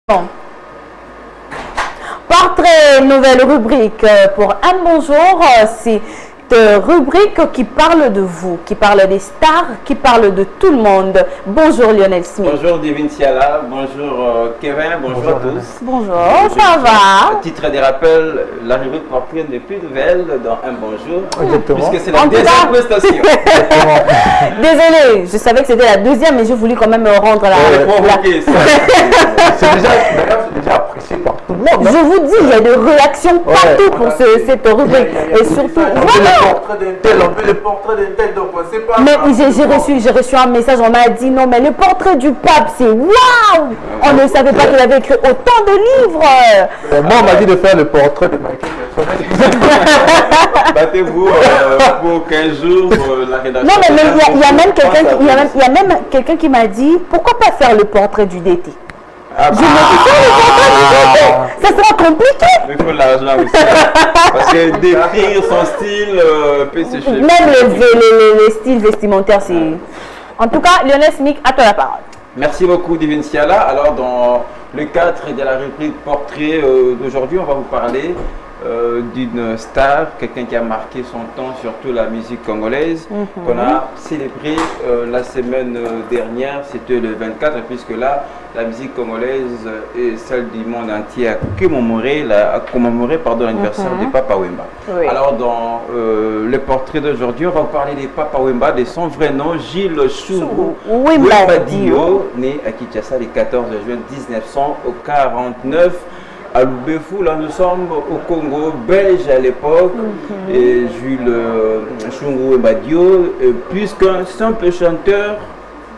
Speaker 1: Bon. Portrait, nouvelle rubrique pour un bonjour. C'est une rubrique qui parle de vous, qui parle des stars, qui parle de tout le monde. Bonjour Lionel Smith.
Speaker 9: Bonjour Divine Siala, bonjour Kevin, bonjour à tous.
Speaker 1: Bonjour, ça va?
Speaker 9: À titre des rappels, la rubrique portrait n'est plus nouvelle dans un bonjour.
Speaker 2: Exactement.
Speaker 9: Puisque c'est la deuxième prestation.
Speaker 1: Désolée, je savais que c'était la deuxième, mais j'ai voulu quand même me rendre la...
Speaker 2: C'est déjà apprécié par tout le monde.
Speaker 1: Je vous dis, il y a des réactions partout pour cette rubrique. Et surtout,
Speaker 2: le portrait d'un tel, donc c'est pas...
Speaker 1: Mais j'ai reçu un message, on m'a dit non, mais le portrait du pape, c'est waouh! On ne savait pas qu'il avait écrit autant de livres.
Speaker 2: Moi, on m'a dit de faire le portrait de Michael Jackson.
Speaker 9: Battez-vous pour 15 jours la rédaction.
Speaker 1: Non, mais il y a même quelqu'un qui m'a dit pourquoi pas faire le portrait du DT? Je me suis fait le portrait du DT. Ça sera compliqué.
Speaker 9: Il faut l'argent aussi. Parce que décrire son style peut sécher.
Speaker 1: Même les styles vestimentaires, c'est. En tout cas, Lionel Smith, à toi la parole.
Speaker 9: Merci beaucoup Divine Siala. Alors dans le cadre de la rubrique portrait d'aujourd'hui, on va vous parler d'une star, quelqu'un qui a marqué son temps, surtout la musique congolaise, qu'on a célébré la semaine dernière, c'était le 24, puisque là, la musique congolaise et celle du monde entier a commémoré l'anniversaire de Papa Wemba.
Speaker 1: Oui.
Speaker 9: Alors dans le portrait d'aujourd'hui, on va vous parler de Papa Wemba, de son vrai nom, Gilles Chungu Wemba Dio, né à Kinshasa le 14 juin 1949. À Lubefou, là nous sommes au Congo belge à l'époque, et Jules Chungu Wemba Dio, puisqu'un simple chanteur,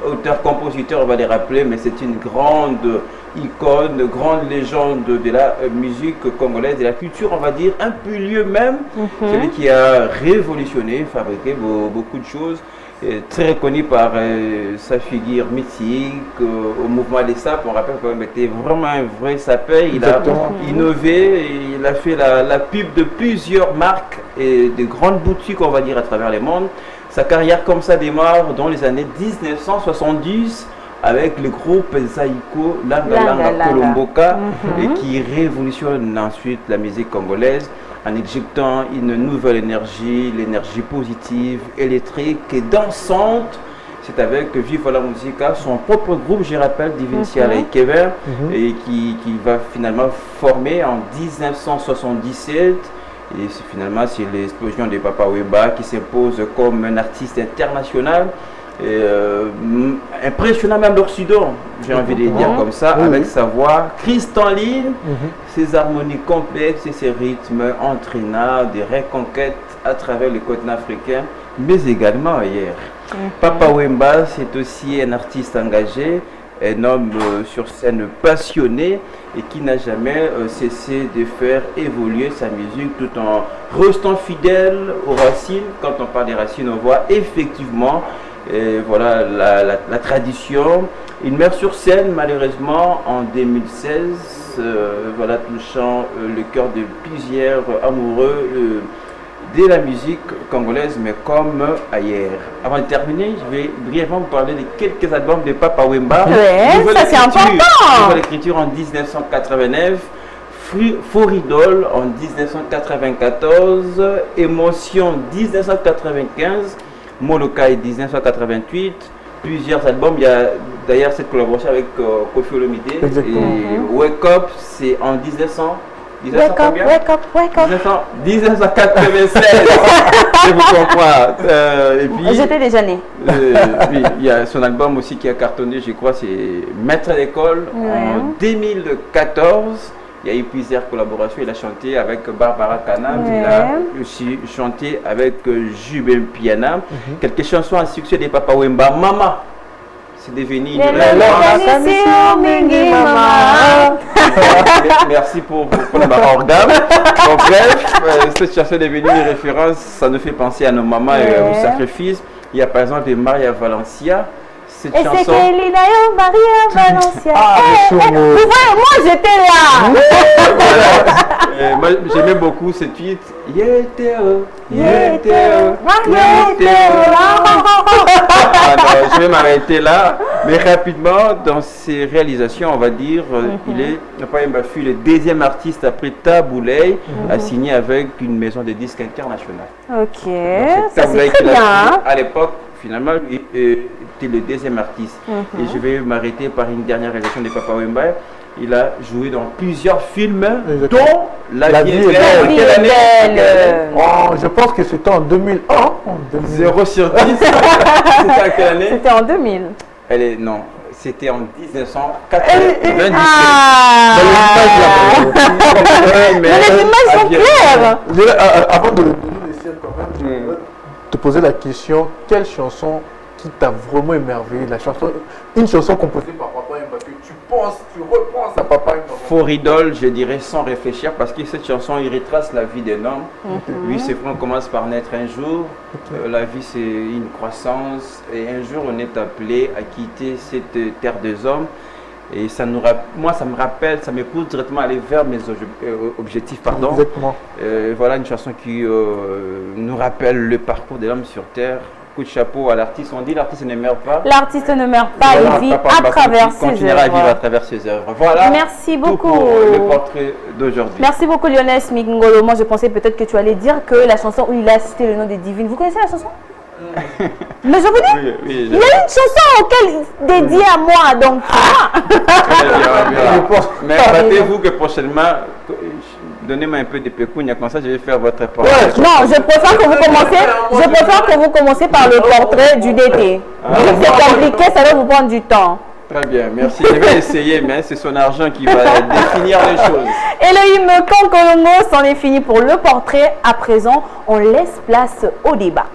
Speaker 9: auteur-compositeur, on va les rappeler, mais c'est une grande icône, grande légende de la musique congolaise, de la culture, on va dire, un peu lieu même, celui qui a révolutionné, fabriqué beaucoup de choses. Très reconnu par sa figure mythique au mouvement des sapes. On rappelle quand même qu'il était vraiment un vrai sapeur. Il a innové, il a fait la pub de plusieurs marques et de grandes boutiques, on va dire, à travers le monde. Sa carrière comme ça démarre dans les années 1970 avec le groupe Zaïko Langa Kolomboka et qui révolutionne ensuite la musique congolaise en injectant une nouvelle énergie, l'énergie positive, électrique et dansante. C'est avec Viva la Musica, son propre groupe, je rappelle, Divine Siala et Kevin, et qui va finalement former en 1977. Et finalement, c'est l'explosion de Papa Wemba qui s'impose comme un artiste international. Impressionnant même l'Occident, j'ai envie de dire comme ça, avec sa voix cristalline, ses harmonies complexes et ses rythmes entraînants des reconquêtes à travers le continent africain, mais également ailleurs. Papa Wemba, c'est aussi un artiste engagé, un homme sur scène passionné et qui n'a jamais cessé de faire évoluer sa musique tout en restant fidèle aux racines. Quand on parle des racines, on voit effectivement voilà la tradition. Il meurt sur scène malheureusement en 2016, voilà, touchant le cœur de plusieurs amoureux de la musique congolaise, mais comme ailleurs. Avant de terminer, je vais brièvement vous parler de quelques albums de Papa Wemba.
Speaker 1: Ouais, ça c'est important.
Speaker 9: Nouvelle écriture en 1989. Foridol en 1994, Émotion 1995, Molokai 1988, plusieurs albums. Il y a d'ailleurs cette collaboration avec Koffi Olomide.
Speaker 2: Exactement.
Speaker 9: Et Wake Up, c'est en 1900.
Speaker 1: Wake up, wake up, wake up.
Speaker 9: 1996. Je vous comprends. Et puis,
Speaker 1: j'étais déjà née.
Speaker 9: Oui, il y a son album aussi qui a cartonné, je crois, c'est Maître à l'école en 2014. Il y a eu plusieurs collaborations. Il a chanté avec Barbara Canam. Il a aussi chanté avec Jubel Piana. Quelques chansons à succès des Papa Wemba. Mama. C'est devenu une Merci pour ma organe. Bon, bref, cette chanson est devenue une référence. Ça nous fait penser à nos mamans et aux sacrifices. Il y a par exemple Maria Valencia. Cette chanson.
Speaker 1: Maria Valencia. Moi j'étais là.
Speaker 9: Moi j'aimais beaucoup ce tweet. Je vais m'arrêter là, mais rapidement dans ses réalisations, on va dire, Papa Wemba fut le deuxième artiste après Taboulay à signer avec une maison de disques internationale.
Speaker 1: Ok, ça c'est très bien.
Speaker 9: À l'époque, finalement, il était le deuxième artiste. Et je vais m'arrêter par une dernière réalisation de Papa Wemba. Il a joué dans plusieurs films, dont La vie est belle. Quelle année?
Speaker 2: Oh, je pense que c'était en 2001.
Speaker 9: 0 sur 10. C'était à quelle année?
Speaker 1: C'était en 2000.
Speaker 9: Non, c'était en 1997.
Speaker 1: Mais les images sont claires.
Speaker 2: Avant de laisser quand même, je voudrais te poser la question, quelle chanson qui t'a vraiment émerveillé, une chanson composée par Papa Wemba que tu repenses à Papa Wemba?
Speaker 9: For Idol, je dirais sans réfléchir, parce que cette chanson il retrace la vie d'un homme. Lui, c'est vrai, on commence par naître un jour. La vie, c'est une croissance, et un jour on est appelé à quitter cette terre des hommes. Et ça nous moi, ça me rappelle, ça me pousse directement à aller vers mes objectifs. Pardon.
Speaker 2: Exactement.
Speaker 9: Voilà une chanson qui nous rappelle le parcours de l'homme sur terre. Coup de chapeau à l'artiste. On dit l'artiste ne meurt pas.
Speaker 1: L'artiste ne meurt pas, il vit à travers ses œuvres.
Speaker 9: Continuera à vivre à travers ses œuvres. Voilà.
Speaker 1: Merci beaucoup.
Speaker 9: Pour le portrait d'aujourd'hui.
Speaker 1: Merci beaucoup Lionel Smith-Ngolo. Moi je pensais peut-être que tu allais dire que la chanson où il a cité le nom des divines. Vous connaissez la chanson? Mais je vous dis, il y a une chanson dédiée à moi, donc.
Speaker 9: Mais battez-vous que prochainement, donnez-moi un peu de pécounia, comme ça je vais faire votre portrait.
Speaker 1: Non, je préfère que vous commenciez par le portrait du DT. C'est compliqué, ça va vous prendre du temps.
Speaker 9: Très bien, merci. Je vais essayer, mais c'est son argent qui va définir les choses.
Speaker 1: Elohim Kankolongo, c'en est fini pour le portrait. À présent, on laisse place au débat.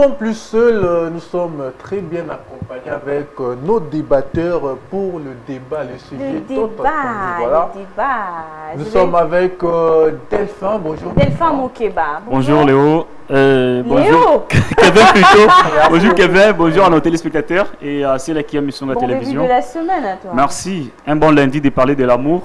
Speaker 2: sommes plus seuls, nous sommes très bien accompagnés avec nos débatteurs pour le débat, le sujet.
Speaker 1: Le débat,
Speaker 2: voilà.
Speaker 1: le débat.
Speaker 2: Nous sommes avec Delphin, bonjour.
Speaker 1: Delphin Mokeba.
Speaker 10: Bonjour Léo. Bonjour
Speaker 1: Léo.
Speaker 10: Kevin plutôt. Bonjour Kevin, bonjour à nos téléspectateurs et à ceux qui aiment sur la télévision.
Speaker 1: Bon début de la semaine à toi.
Speaker 10: Merci. Un bon lundi de parler de l'amour.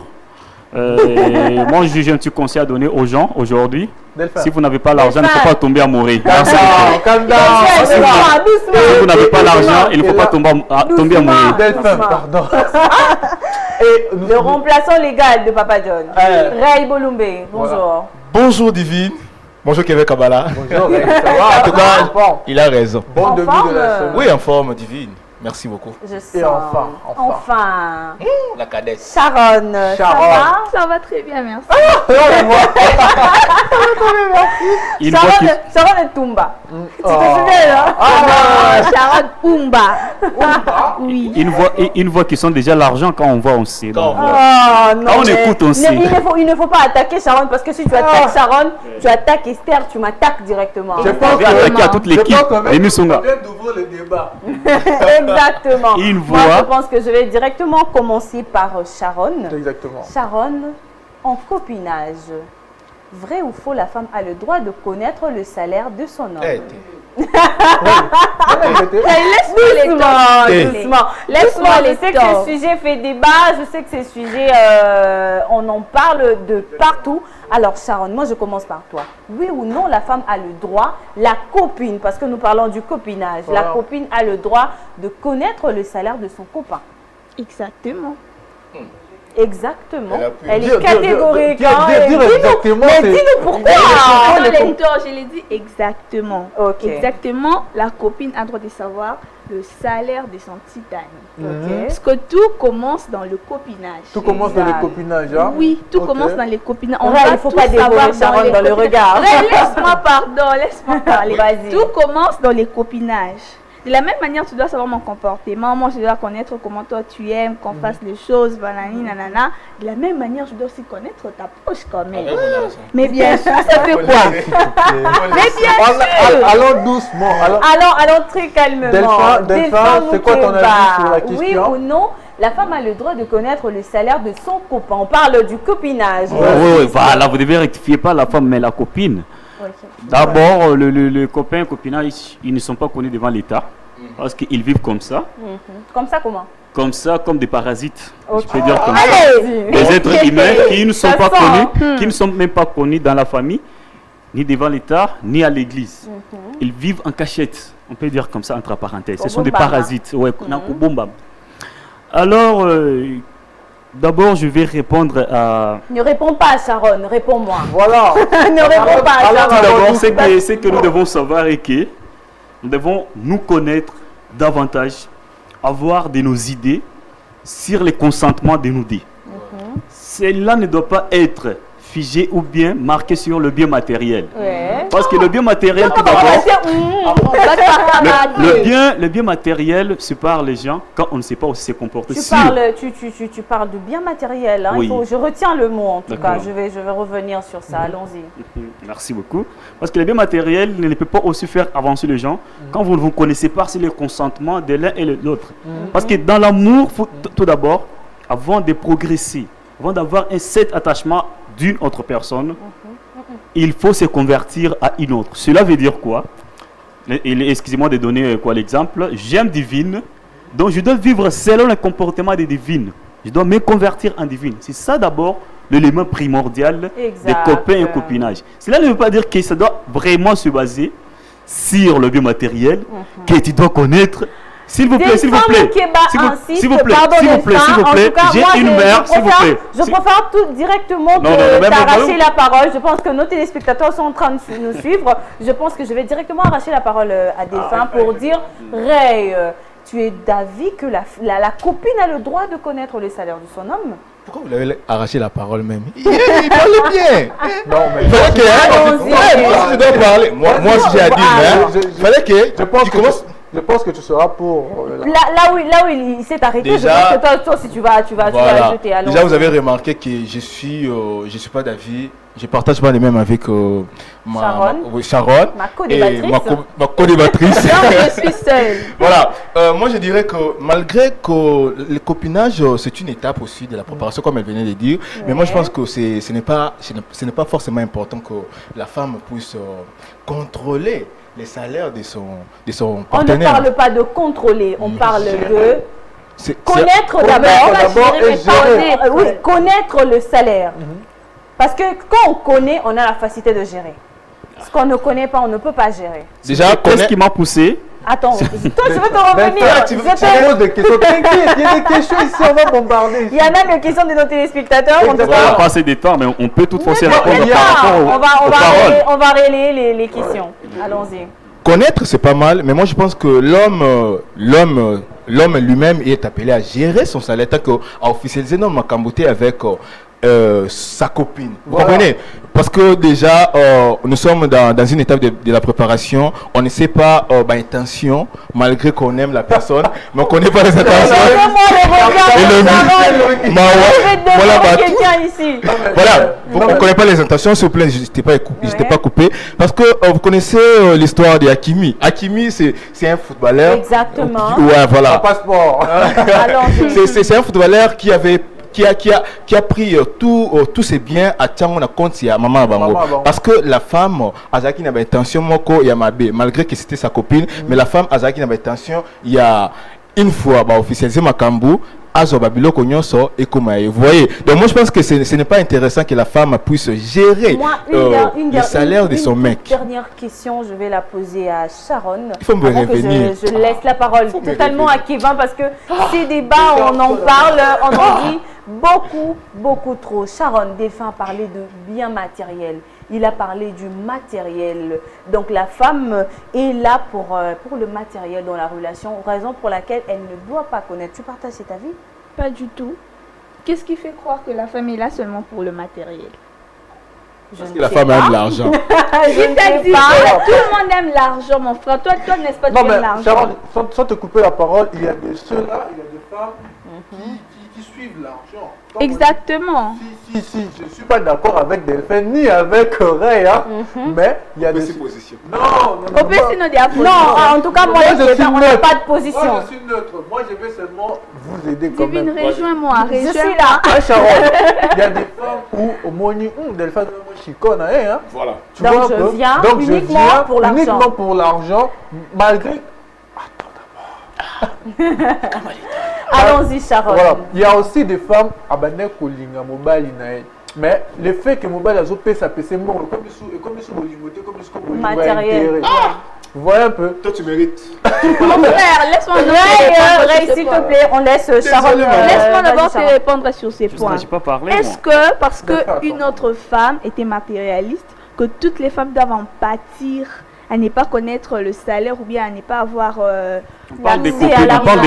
Speaker 10: Moi, j'ai un petit conseil à donner aux gens aujourd'hui. Si vous n'avez pas l'argent, il ne faut pas tomber amoureux.
Speaker 2: Calme down.
Speaker 10: Si vous n'avez pas l'argent, il ne faut pas tomber amoureux.
Speaker 2: Delphin, pardon.
Speaker 1: Le remplaçant légal de Papa John. Ray Bolumbe, bonjour.
Speaker 5: Voilà. Bonjour Divine. Bonjour Kevin Kabbalah.
Speaker 2: Bonjour Ray, ça va?
Speaker 5: En tout cas, il a raison.
Speaker 2: Bon début de la semaine.
Speaker 5: Oui, en forme Divine. Merci beaucoup.
Speaker 1: Je sens.
Speaker 2: Et enfin.
Speaker 5: La cadette.
Speaker 1: Sharon.
Speaker 11: Ça va très bien, merci.
Speaker 1: Sharon et Tumba. Tu te souviens là?
Speaker 11: Sharon Umba. Oui.
Speaker 10: Une voix qui sent déjà l'argent quand on voit, on sait.
Speaker 1: Non,
Speaker 10: quand on écoute, on sait.
Speaker 1: Il ne faut pas attaquer Sharon parce que si tu attaques Sharon, tu attaques Esther, tu m'attaques directement.
Speaker 10: Je pense attaquer à toute l'équipe. Et Misonga.
Speaker 2: D'ouvrir le débat.
Speaker 1: Exactement.
Speaker 10: Moi,
Speaker 1: je pense que je vais directement commencer par Sharon.
Speaker 2: Exactement.
Speaker 1: Sharon, en copinage, vrai ou faux, la femme a le droit de connaître le salaire de son homme? Doucement. Laisse-moi. Je sais que ce sujet fait débat. Je sais que ce sujet, on en parle de partout. Alors Sharon, moi je commence par toi. Oui ou non, la femme a le droit, la copine, parce que nous parlons du copinage, la copine a le droit de connaître le salaire de son copain?
Speaker 11: Exactement.
Speaker 1: Exactement. Elle est catégorique.
Speaker 2: Dis-nous
Speaker 1: pourquoi.
Speaker 11: Je l'ai dit exactement. Exactement, la copine a le droit de savoir le salaire de son petit ami. Parce que tout commence dans le copinage.
Speaker 2: Tout commence dans le copinage, hein?
Speaker 11: Oui, tout commence dans les copinages.
Speaker 1: Il ne faut pas dévoiler Sharon dans le regard.
Speaker 11: Laisse-moi parler. Tout commence dans les copinages. De la même manière, tu dois savoir mon comportement. Moi, je dois connaître comment toi tu aimes, qu'on fasse les choses, banani, nanana. De la même manière, je dois aussi connaître ta poche quand même. Mais bien sûr, ça fait quoi? Mais bien sûr.
Speaker 2: Allons doucement.
Speaker 1: Allons très calmement.
Speaker 2: Delphin, c'est quoi ton avis sur la question?
Speaker 1: Oui ou non, la femme a le droit de connaître le salaire de son copain? On parle du copinage.
Speaker 10: Oui, voilà, vous devez rectifier pas la femme, mais la copine. D'abord, le copain et copinage, ils ne sont pas connus devant l'État parce qu'ils vivent comme ça.
Speaker 1: Comme ça, comment? Comme
Speaker 10: ça, comme des parasites. Je peux dire comme ça. Des êtres humains qui ne sont pas connus, qui ne sont même pas connus dans la famille, ni devant l'État, ni à l'église. Ils vivent en cachette. On peut dire comme ça, entre parenthèses. Ce sont des parasites. Ouais, alors, d'abord, je vais répondre à...
Speaker 1: Ne réponds pas, Sharon, réponds-moi.
Speaker 2: Voilà.
Speaker 1: Ne réponds pas, Sharon.
Speaker 10: Tout d'abord, ce que nous devons savoir est que nous devons nous connaître davantage, avoir de nos idées sur les consentements de nos dés. Cela ne doit pas être figé ou bien marqué sur le bien matériel. Parce que le bien matériel, tout d'abord, le bien matériel sépare les gens quand on ne sait pas aussi se comporter.
Speaker 1: Tu parles du bien matériel. Hein.
Speaker 10: Oui.
Speaker 1: Je retiens le mot en tout cas. Je vais revenir sur ça. Allons-y.
Speaker 10: Merci beaucoup. Parce que le bien matériel ne peut pas aussi faire avancer les gens quand vous ne vous connaissez pas sur le consentement de l'un et de l'autre. Parce que dans l'amour, tout d'abord, avant de progresser, avant d'avoir un set attachement d'une autre personne, il faut se convertir à une autre. Cela veut dire quoi? Excusez-moi de donner l'exemple. J'aime Divine, donc je dois vivre selon le comportement de Divine. Je dois me convertir en Divine. C'est ça d'abord l'élément primordial des copains et copinage. Cela ne veut pas dire que ça doit vraiment se baser sur le bien matériel que tu dois connaître. S'il vous plaît, s'il vous plaît, s'il vous plaît, j'ai une mère, s'il vous plaît.
Speaker 1: Je préfère tout directement t'arracher la parole. Je pense que nos téléspectateurs sont en train de nous suivre. Je pense que je vais directement arracher la parole à Delphin pour dire, Ray, tu es d'avis que la copine a le droit de connaître le salaire de son homme?
Speaker 5: Pourquoi vous l'avez arraché la parole même? Il parlait bien.
Speaker 2: Non, mais...
Speaker 5: Moi, si je dois parler, moi si j'ai à dire, il fallait que tu commences...
Speaker 2: Je pense que tu seras pour...
Speaker 1: Là où il s'est arrêté,
Speaker 5: Déjà,
Speaker 1: je pense que toi si tu vas
Speaker 5: voilà.
Speaker 1: ajouter.
Speaker 5: Déjà, vous avez remarqué que je suis pas d'avis. Je partage pas les mêmes avec Sharon,
Speaker 1: ma co-débattrice.
Speaker 5: Ma co-débattrice.
Speaker 11: Non, mais je suis seule.
Speaker 5: Voilà. Moi, je dirais que malgré que le copinage, c'est une étape aussi de la préparation, comme elle venait de dire. Ouais. Mais moi, je pense que ce n'est pas forcément important que la femme puisse contrôler les salaires de son partenaire.
Speaker 1: On ne parle pas de contrôler, on parle de connaître d'abord
Speaker 2: et gérer.
Speaker 1: Oui, connaître le salaire. Parce que quand on connaît, on a la facilité de gérer. Ce qu'on ne connaît pas, on ne peut pas gérer.
Speaker 10: Déjà, qu'est-ce qui m'a poussé?
Speaker 1: Attends, toi, je veux te revenir.
Speaker 2: Tu poses des questions. T'inquiète, il y a des questions ici, on va bombarder.
Speaker 1: Il y a même les questions de nos téléspectateurs.
Speaker 10: On va pas assez de temps, mais on peut toutefois se répondre par rapport aux paroles.
Speaker 1: On va relayer les questions. Allons-y.
Speaker 5: Connaître, c'est pas mal, mais moi, je pense que l'homme lui-même est appelé à gérer son salaire, tant qu'à officialiser notre macambouté avec sa copine. Vous comprenez? Parce que déjà, nous sommes dans une étape de la préparation. On ne sait pas l'intention, malgré qu'on aime la personne, mais on ne connaît pas les intentions. Voilà, on ne connaît pas les intentions. S'il vous plaît, n'hésitez pas coupé. Parce que vous connaissez l'histoire de Hakimi. Hakimi, c'est un footballeur.
Speaker 1: Exactement.
Speaker 2: Ouais, voilà. Passeport.
Speaker 5: C'est un footballeur qui a pris tous ses biens à Tchangona compte à Maman Bango. Parce que la femme, Azaki n'avait intention, Moko Yamabe, malgré que c'était sa copine, mais la femme, Azaki n'avait intention, il y a une fois, officialisé Makambu, Azo Babilo Konyoso et Kumae. Vous voyez? Donc moi je pense que ce n'est pas intéressant que la femme puisse gérer le salaire de son mec.
Speaker 1: Une dernière question, je vais la poser à Sharon.
Speaker 5: Il faut me revenir.
Speaker 1: Je laisse la parole totalement à Kevin parce que ces débats, on en parle, on en dit beaucoup trop. Sharon défunt parler de biens matériels. Il a parlé du matériel. Donc la femme est là pour le matériel dans la relation, raison pour laquelle elle ne doit pas connaître. Tu partages cet avis?
Speaker 11: Pas du tout. Qu'est-ce qui fait croire que la femme est là seulement pour le matériel?
Speaker 5: Parce que la femme aime l'argent.
Speaker 11: Je t'ai dit que tout le monde aime l'argent, mon frère. Toi n'est-ce pas, tu aimes l'argent?
Speaker 2: Sharon, sans te couper la parole, il y a des ceux-là, il y a des femmes qui suivent l'argent.
Speaker 11: Exactement.
Speaker 2: Si, je ne suis pas d'accord avec Delphine ni avec Ray, mais il y a des
Speaker 5: positions.
Speaker 2: Non,
Speaker 1: en tout cas, moi, on n'a pas de position.
Speaker 2: Moi, je suis neutre. Moi, je vais seulement vous aider comme
Speaker 11: Divine, rejoins-moi.
Speaker 1: Je suis là.
Speaker 2: Sharon, il y a des femmes où au moins Delphine, moi, je suis conne, hein.
Speaker 5: Voilà.
Speaker 1: Donc, je viens uniquement
Speaker 2: pour l'argent, malgré...
Speaker 1: Allons-y, Sharon.
Speaker 2: Voilà. Il y a aussi des femmes mais le fait que mobile a zopé sa PC comme
Speaker 1: matériel.
Speaker 2: Vous voyez un peu?
Speaker 5: Toi tu mérites.
Speaker 11: Mon frère, laisse-moi
Speaker 1: s'il te plaît, on laisse Sharon.
Speaker 11: Laisse-moi d'abord te répondre sur ces points.
Speaker 10: Pas parler,
Speaker 11: est-ce que parce qu'une autre femme était matérialiste, que toutes les femmes doivent en pâtir, à ne pas connaître le salaire ou bien à ne pas avoir
Speaker 10: on parle des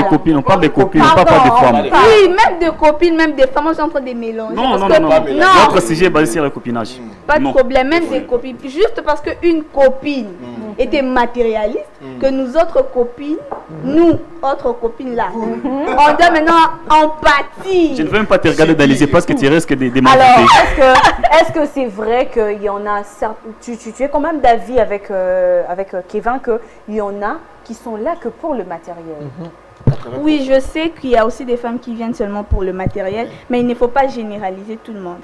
Speaker 10: copines, on parle des copines, on parle pas des femmes.
Speaker 11: Oui, même des copines, même des femmes, on est en train de mélanger.
Speaker 10: Non. Notre sujet est basé sur le copinage.
Speaker 11: Pas de problème, même des copines. Juste parce qu'une copine était matérialiste, que nous autres copines, autres copines là, on doit maintenant empathie.
Speaker 10: Je ne veux même pas te regarder dans les yeux parce que tu risques de m'inviter.
Speaker 1: Alors, est-ce que c'est vrai qu'il y en a, tu es quand même d'avis avec Kevin qu'il y en a qui sont là que pour le matériel?
Speaker 11: Oui, je sais qu'il y a aussi des femmes qui viennent seulement pour le matériel, mais il ne faut pas généraliser tout le monde.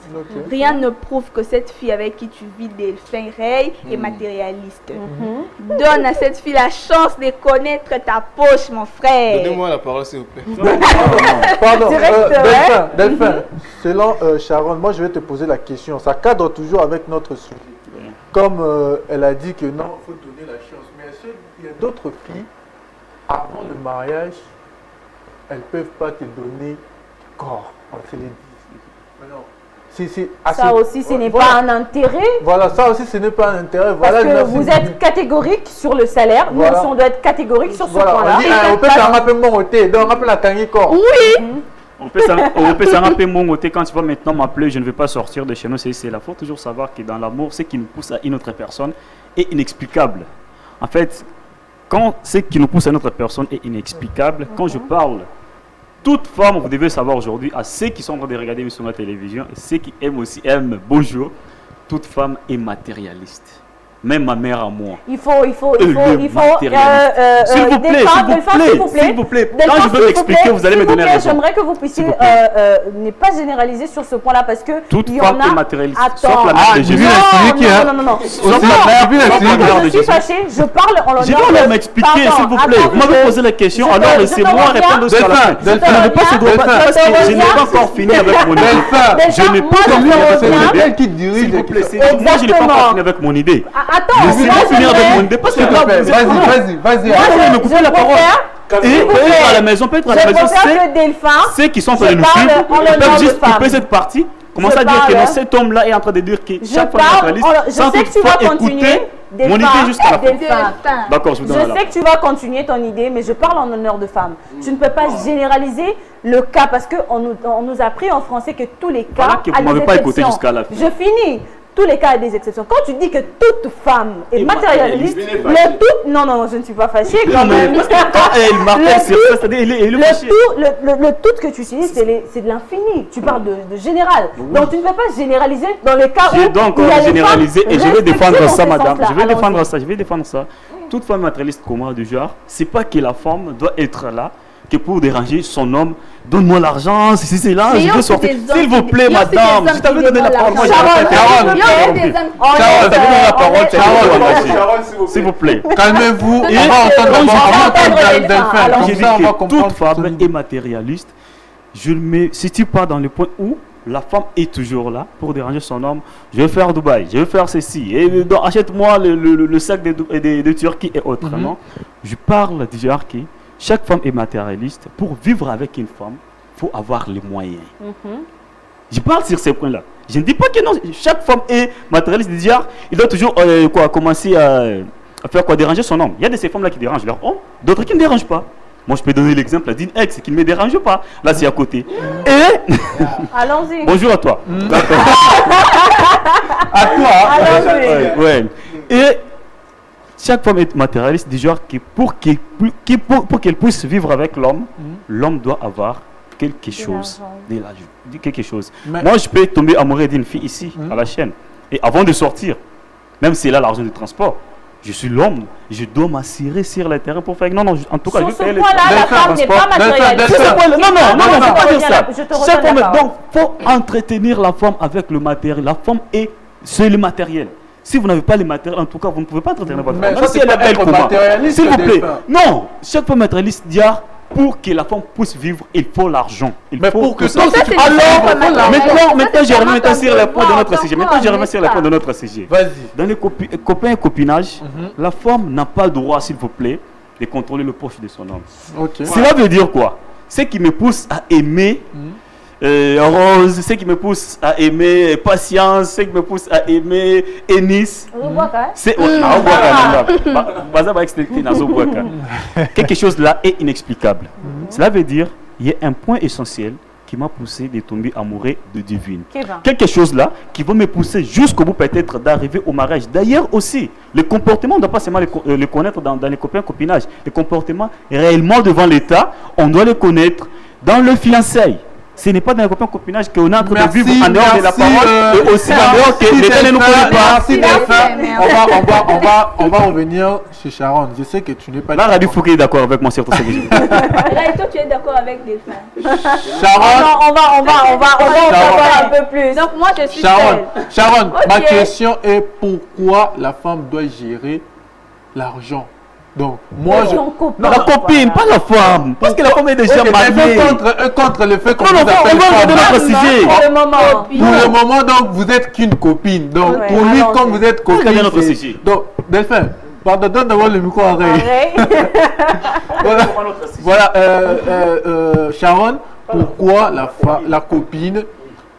Speaker 11: Rien ne prouve que cette fille avec qui tu vis Delphine Ray est matérialiste. Donne à cette fille la chance de connaître ta poche, mon frère.
Speaker 5: Donnez-moi la parole, s'il vous plaît.
Speaker 2: Pardon, Delphine, selon Sharon, moi je vais te poser la question. Ça cadre toujours avec notre sujet. Comme elle a dit que non, il faut donner la chance. Mais il y a d'autres filles, avant le mariage, elles ne peuvent pas te donner corps. On se les dit.
Speaker 1: Ça aussi, ce n'est pas un intérêt.
Speaker 2: Voilà, ça aussi, ce n'est pas un intérêt. Voilà,
Speaker 1: parce que vous êtes catégorique sur le salaire. Nous aussi, on doit être catégorique sur ce point-là.
Speaker 2: On peut s'en rappeler mon côté. Donc, on rappelle la cangie corps.
Speaker 11: Oui.
Speaker 10: On peut s'en rappeler mon côté quand tu vas maintenant m'appeler, je ne vais pas sortir de chez nous. C'est là. Il faut toujours savoir que dans l'amour, ce qui nous pousse à une autre personne est inexplicable. En fait, quand ce qui nous pousse à notre personne est inexplicable, quand je parle, toute femme, vous devez savoir aujourd'hui, à ceux qui sont en train de regarder sur la télévision, et ceux qui aiment aussi, aiment bonjour, toute femme est matérialiste. Même ma mère à moi.
Speaker 1: Il faut s'il vous plaît.
Speaker 10: Quand je veux m'expliquer, vous allez me donner raison.
Speaker 1: J'aimerais que vous puissiez ne pas généraliser sur ce point-là parce que
Speaker 10: toute femme est matérialiste.
Speaker 1: Sauf
Speaker 10: la mère de Jésus.
Speaker 1: Non. Je suis fâchée. Je parle en l'honneur.
Speaker 10: Je dois m'expliquer, s'il vous plaît. Vous m'avez posé la question, alors laissez-moi répondre jusqu'à la fin. Je ne pas ce droit parce que je n'ai pas encore fini avec mon idée. Je n'ai pas encore fini avec mon idée. S'il vous plaît, moi je n'ai pas encore fini avec mon idée.
Speaker 1: Attends,
Speaker 10: laissez-moi finir avec mon idée parce que là,
Speaker 2: vas-y.
Speaker 10: Moi, me couper la parole. Et peut-être à la maison, ceux qui sont en train de nous suivre, ils peuvent juste couper cette partie. Commence à dire que non, cet homme-là est en train de dire que chaque femme est matérialiste sans toutefois écouter mon idée jusqu'à la fin. D'accord, je vous donne la
Speaker 1: sais que tu vas continuer ton idée, mais je parle en honneur de femme. Tu ne peux pas généraliser le cas parce qu'on nous a appris en français que tous les cas.
Speaker 10: Voilà que vous ne m'avez pas écouté jusqu'à la fin.
Speaker 1: Je finis. Tous les cas, il y a des exceptions. Quand tu dis que toute femme est matérialiste, le tout... Non, je ne suis pas fâchée quand même.
Speaker 10: Quand elle m'appelle,
Speaker 1: le tout que tu utilises, c'est de l'infini. Tu parles de général. Donc, tu ne peux pas généraliser dans les cas où...
Speaker 10: J'ai donc généralisé et je vais défendre ça, madame. Je vais défendre ça. Toute femme matérialiste comme moi, du genre, c'est pas que la femme doit être là que pour déranger son homme. Donne-moi l'argent, si c'est là, je veux sortir. S'il vous plaît, madame, je t'avais donné la parole. Moi, s'il vous plaît.
Speaker 2: Calmez-vous.
Speaker 10: On va entendre Delphin. Toute femme est matérialiste. Je ne me situe pas dans le point où la femme est toujours là pour déranger son homme. Je vais faire Dubaï, je vais faire ceci. Et achète-moi le sac de Turquie et autres. Non, je parle du genre qui chaque femme est matérialiste. Pour vivre avec une femme, il faut avoir les moyens. Je parle sur ces points-là. Je ne dis pas que non. Chaque femme est matérialiste. Déjà, il doit toujours commencer à faire quoi, déranger son homme. Il y a de ces femmes-là qui dérangent leur homme, d'autres qui ne dérangent pas. Moi, je peux donner l'exemple d'une ex qui ne me dérange pas. Là, c'est à côté. Et...
Speaker 1: Allons-y.
Speaker 10: Bonjour à toi.
Speaker 2: À toi.
Speaker 1: Allons-y.
Speaker 10: Ouais. Et... chaque femme est matérialiste du genre que pour qu'elle puisse vivre avec l'homme, l'homme doit avoir quelque chose. Moi, je peux tomber amoureux d'une fille ici, à la chaîne. Et avant de sortir, même si elle a l'argent du transport, je suis l'homme, je dois m'assurer sur le terrain pour faire... Non, en tout cas, je fais
Speaker 1: le transport.
Speaker 10: Non, c'est pas dire ça. Donc, il faut entretenir la femme avec le matériel. La femme c'est le matériel. Si vous n'avez pas les matériels, en tout cas, vous ne pouvez pas entretenir votre femme. Même si elle est belle comme moi. S'il vous plaît. Non, chaque femme matérialiste dit pour que la femme puisse vivre, il faut l'argent.
Speaker 2: Mais pour que ça,
Speaker 10: alors, maintenant, je reviens sur les points de notre sujet. Maintenant, je reviens sur les points de notre sujet.
Speaker 2: Vas-y.
Speaker 10: Dans les copains et copinage, la femme n'a pas le droit, s'il vous plaît, de contrôler le poche de son homme. Cela veut dire quoi? Ce qui me pousse à aimer Rose, ce qui me pousse à aimer Patience, ce qui me pousse à aimer Ennis, c'est quelque chose là est inexplicable. Cela veut dire il y a un point essentiel qui m'a poussé de tomber amoureux de Divine. Quelque chose là qui va me pousser jusqu'au bout peut-être d'arriver au mariage. D'ailleurs aussi, le comportement, on ne doit pas seulement le connaître dans les copains copinage. Le comportement réellement devant l'État, on doit le connaître dans le fiançailles. Ce n'est pas dans les copains copinage qu'on est en train de vivre en dehors de la parole et aussi en dehors que l'État ne nous connaît
Speaker 2: pas. On va revenir chez Sharon. Je sais que tu n'es pas...
Speaker 10: Là, Radio Fouquet est d'accord avec moi sur ce sujet.
Speaker 11: Là, et toi, tu es d'accord avec Delphin.
Speaker 2: Sharon,
Speaker 1: on va en savoir un peu plus.
Speaker 11: Donc moi, je suis
Speaker 2: Sharon, ma question est pourquoi la femme doit gérer l'argent? Donc, moi,
Speaker 10: la copine, pas la femme. Parce que la femme est déjà mariée.
Speaker 2: Contre le fait qu'on
Speaker 10: vous appelle femme.
Speaker 1: Pour
Speaker 2: le moment, donc, vous êtes qu'une copine. Donc, pour lui, comme vous êtes copine. Donc, Delphin, pardon, donne d'abord le micro à Ray. Voilà, Sharon, pourquoi la copine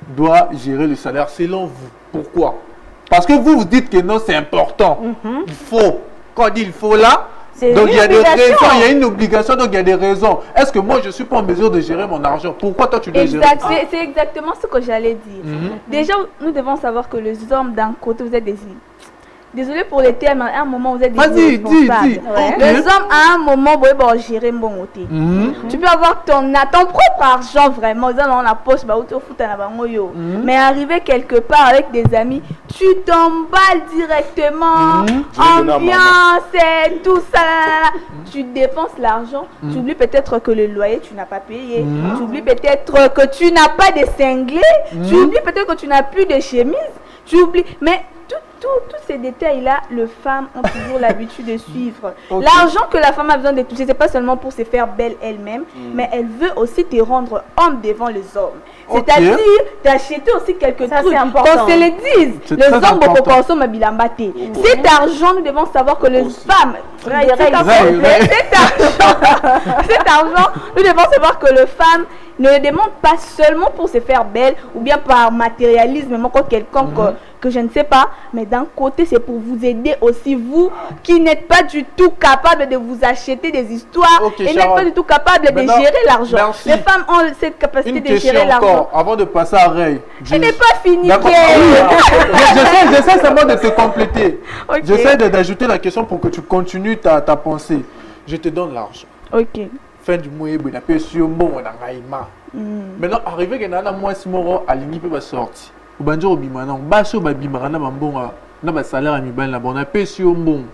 Speaker 2: doit gérer le salaire selon vous? Pourquoi? Parce que vous dites que non, c'est important. Il faut. Quand on dit il faut là, donc il y a des raisons, il y a une obligation, donc il y a des raisons. Est-ce que moi je ne suis pas en mesure de gérer mon argent? Pourquoi toi tu dois gérer?
Speaker 11: C'est exactement ce que j'allais dire. Déjà, nous devons savoir que les hommes d'un côté, vous êtes des désolé pour les termes, à un moment vous êtes
Speaker 2: Vas-y, dis.
Speaker 11: Les hommes, à un moment, vous pouvez gérer bon côté. Tu peux avoir ton propre argent vraiment, dans la poche, mais arriver quelque part avec des amis, tu t'emballes directement, ambiance, tout ça, tu dépenses l'argent, tu oublies peut-être que le loyer tu n'as pas payé, tu oublies peut-être que tu n'as pas de cinglés, tu oublies peut-être que tu n'as plus de chemise, tu oublies, mais tous ces détails-là, les femmes ont toujours l'habitude de suivre. L'argent que la femme a besoin de toucher, c'est pas seulement pour se faire belle elle-même, mais elle veut aussi te rendre homme devant les hommes. C'est-à-dire d'acheter aussi quelques trucs.
Speaker 1: C'est important.
Speaker 11: Qu'on se le dise. Les hommes beaucoup consomment bilambate. Cet argent, nous devons savoir que les femmes, cet argent, nous devons savoir que les femmes ne le demandent pas seulement pour se faire belle ou bien par matérialisme, quelconque que je ne sais pas, mais d'un côté c'est pour vous aider aussi, vous qui n'êtes pas du tout capable de vous acheter des histoires et n'êtes pas du tout capable de gérer l'argent. Les femmes ont cette capacité de gérer l'argent.
Speaker 2: Avant de passer à Ray,
Speaker 11: je n'ai pas fini.
Speaker 2: J'essaie seulement de te compléter. J'essaie d'ajouter la question pour que tu continues ta pensée. Je te donne l'argent. Fin du mois, il a payé sur bon, on a maintenant, arrivé qu'il y a un mois, si mon aligné peut sortir. Au banjo au bimana, basso babimana bambon na salaire à mibal on a payé sur bon.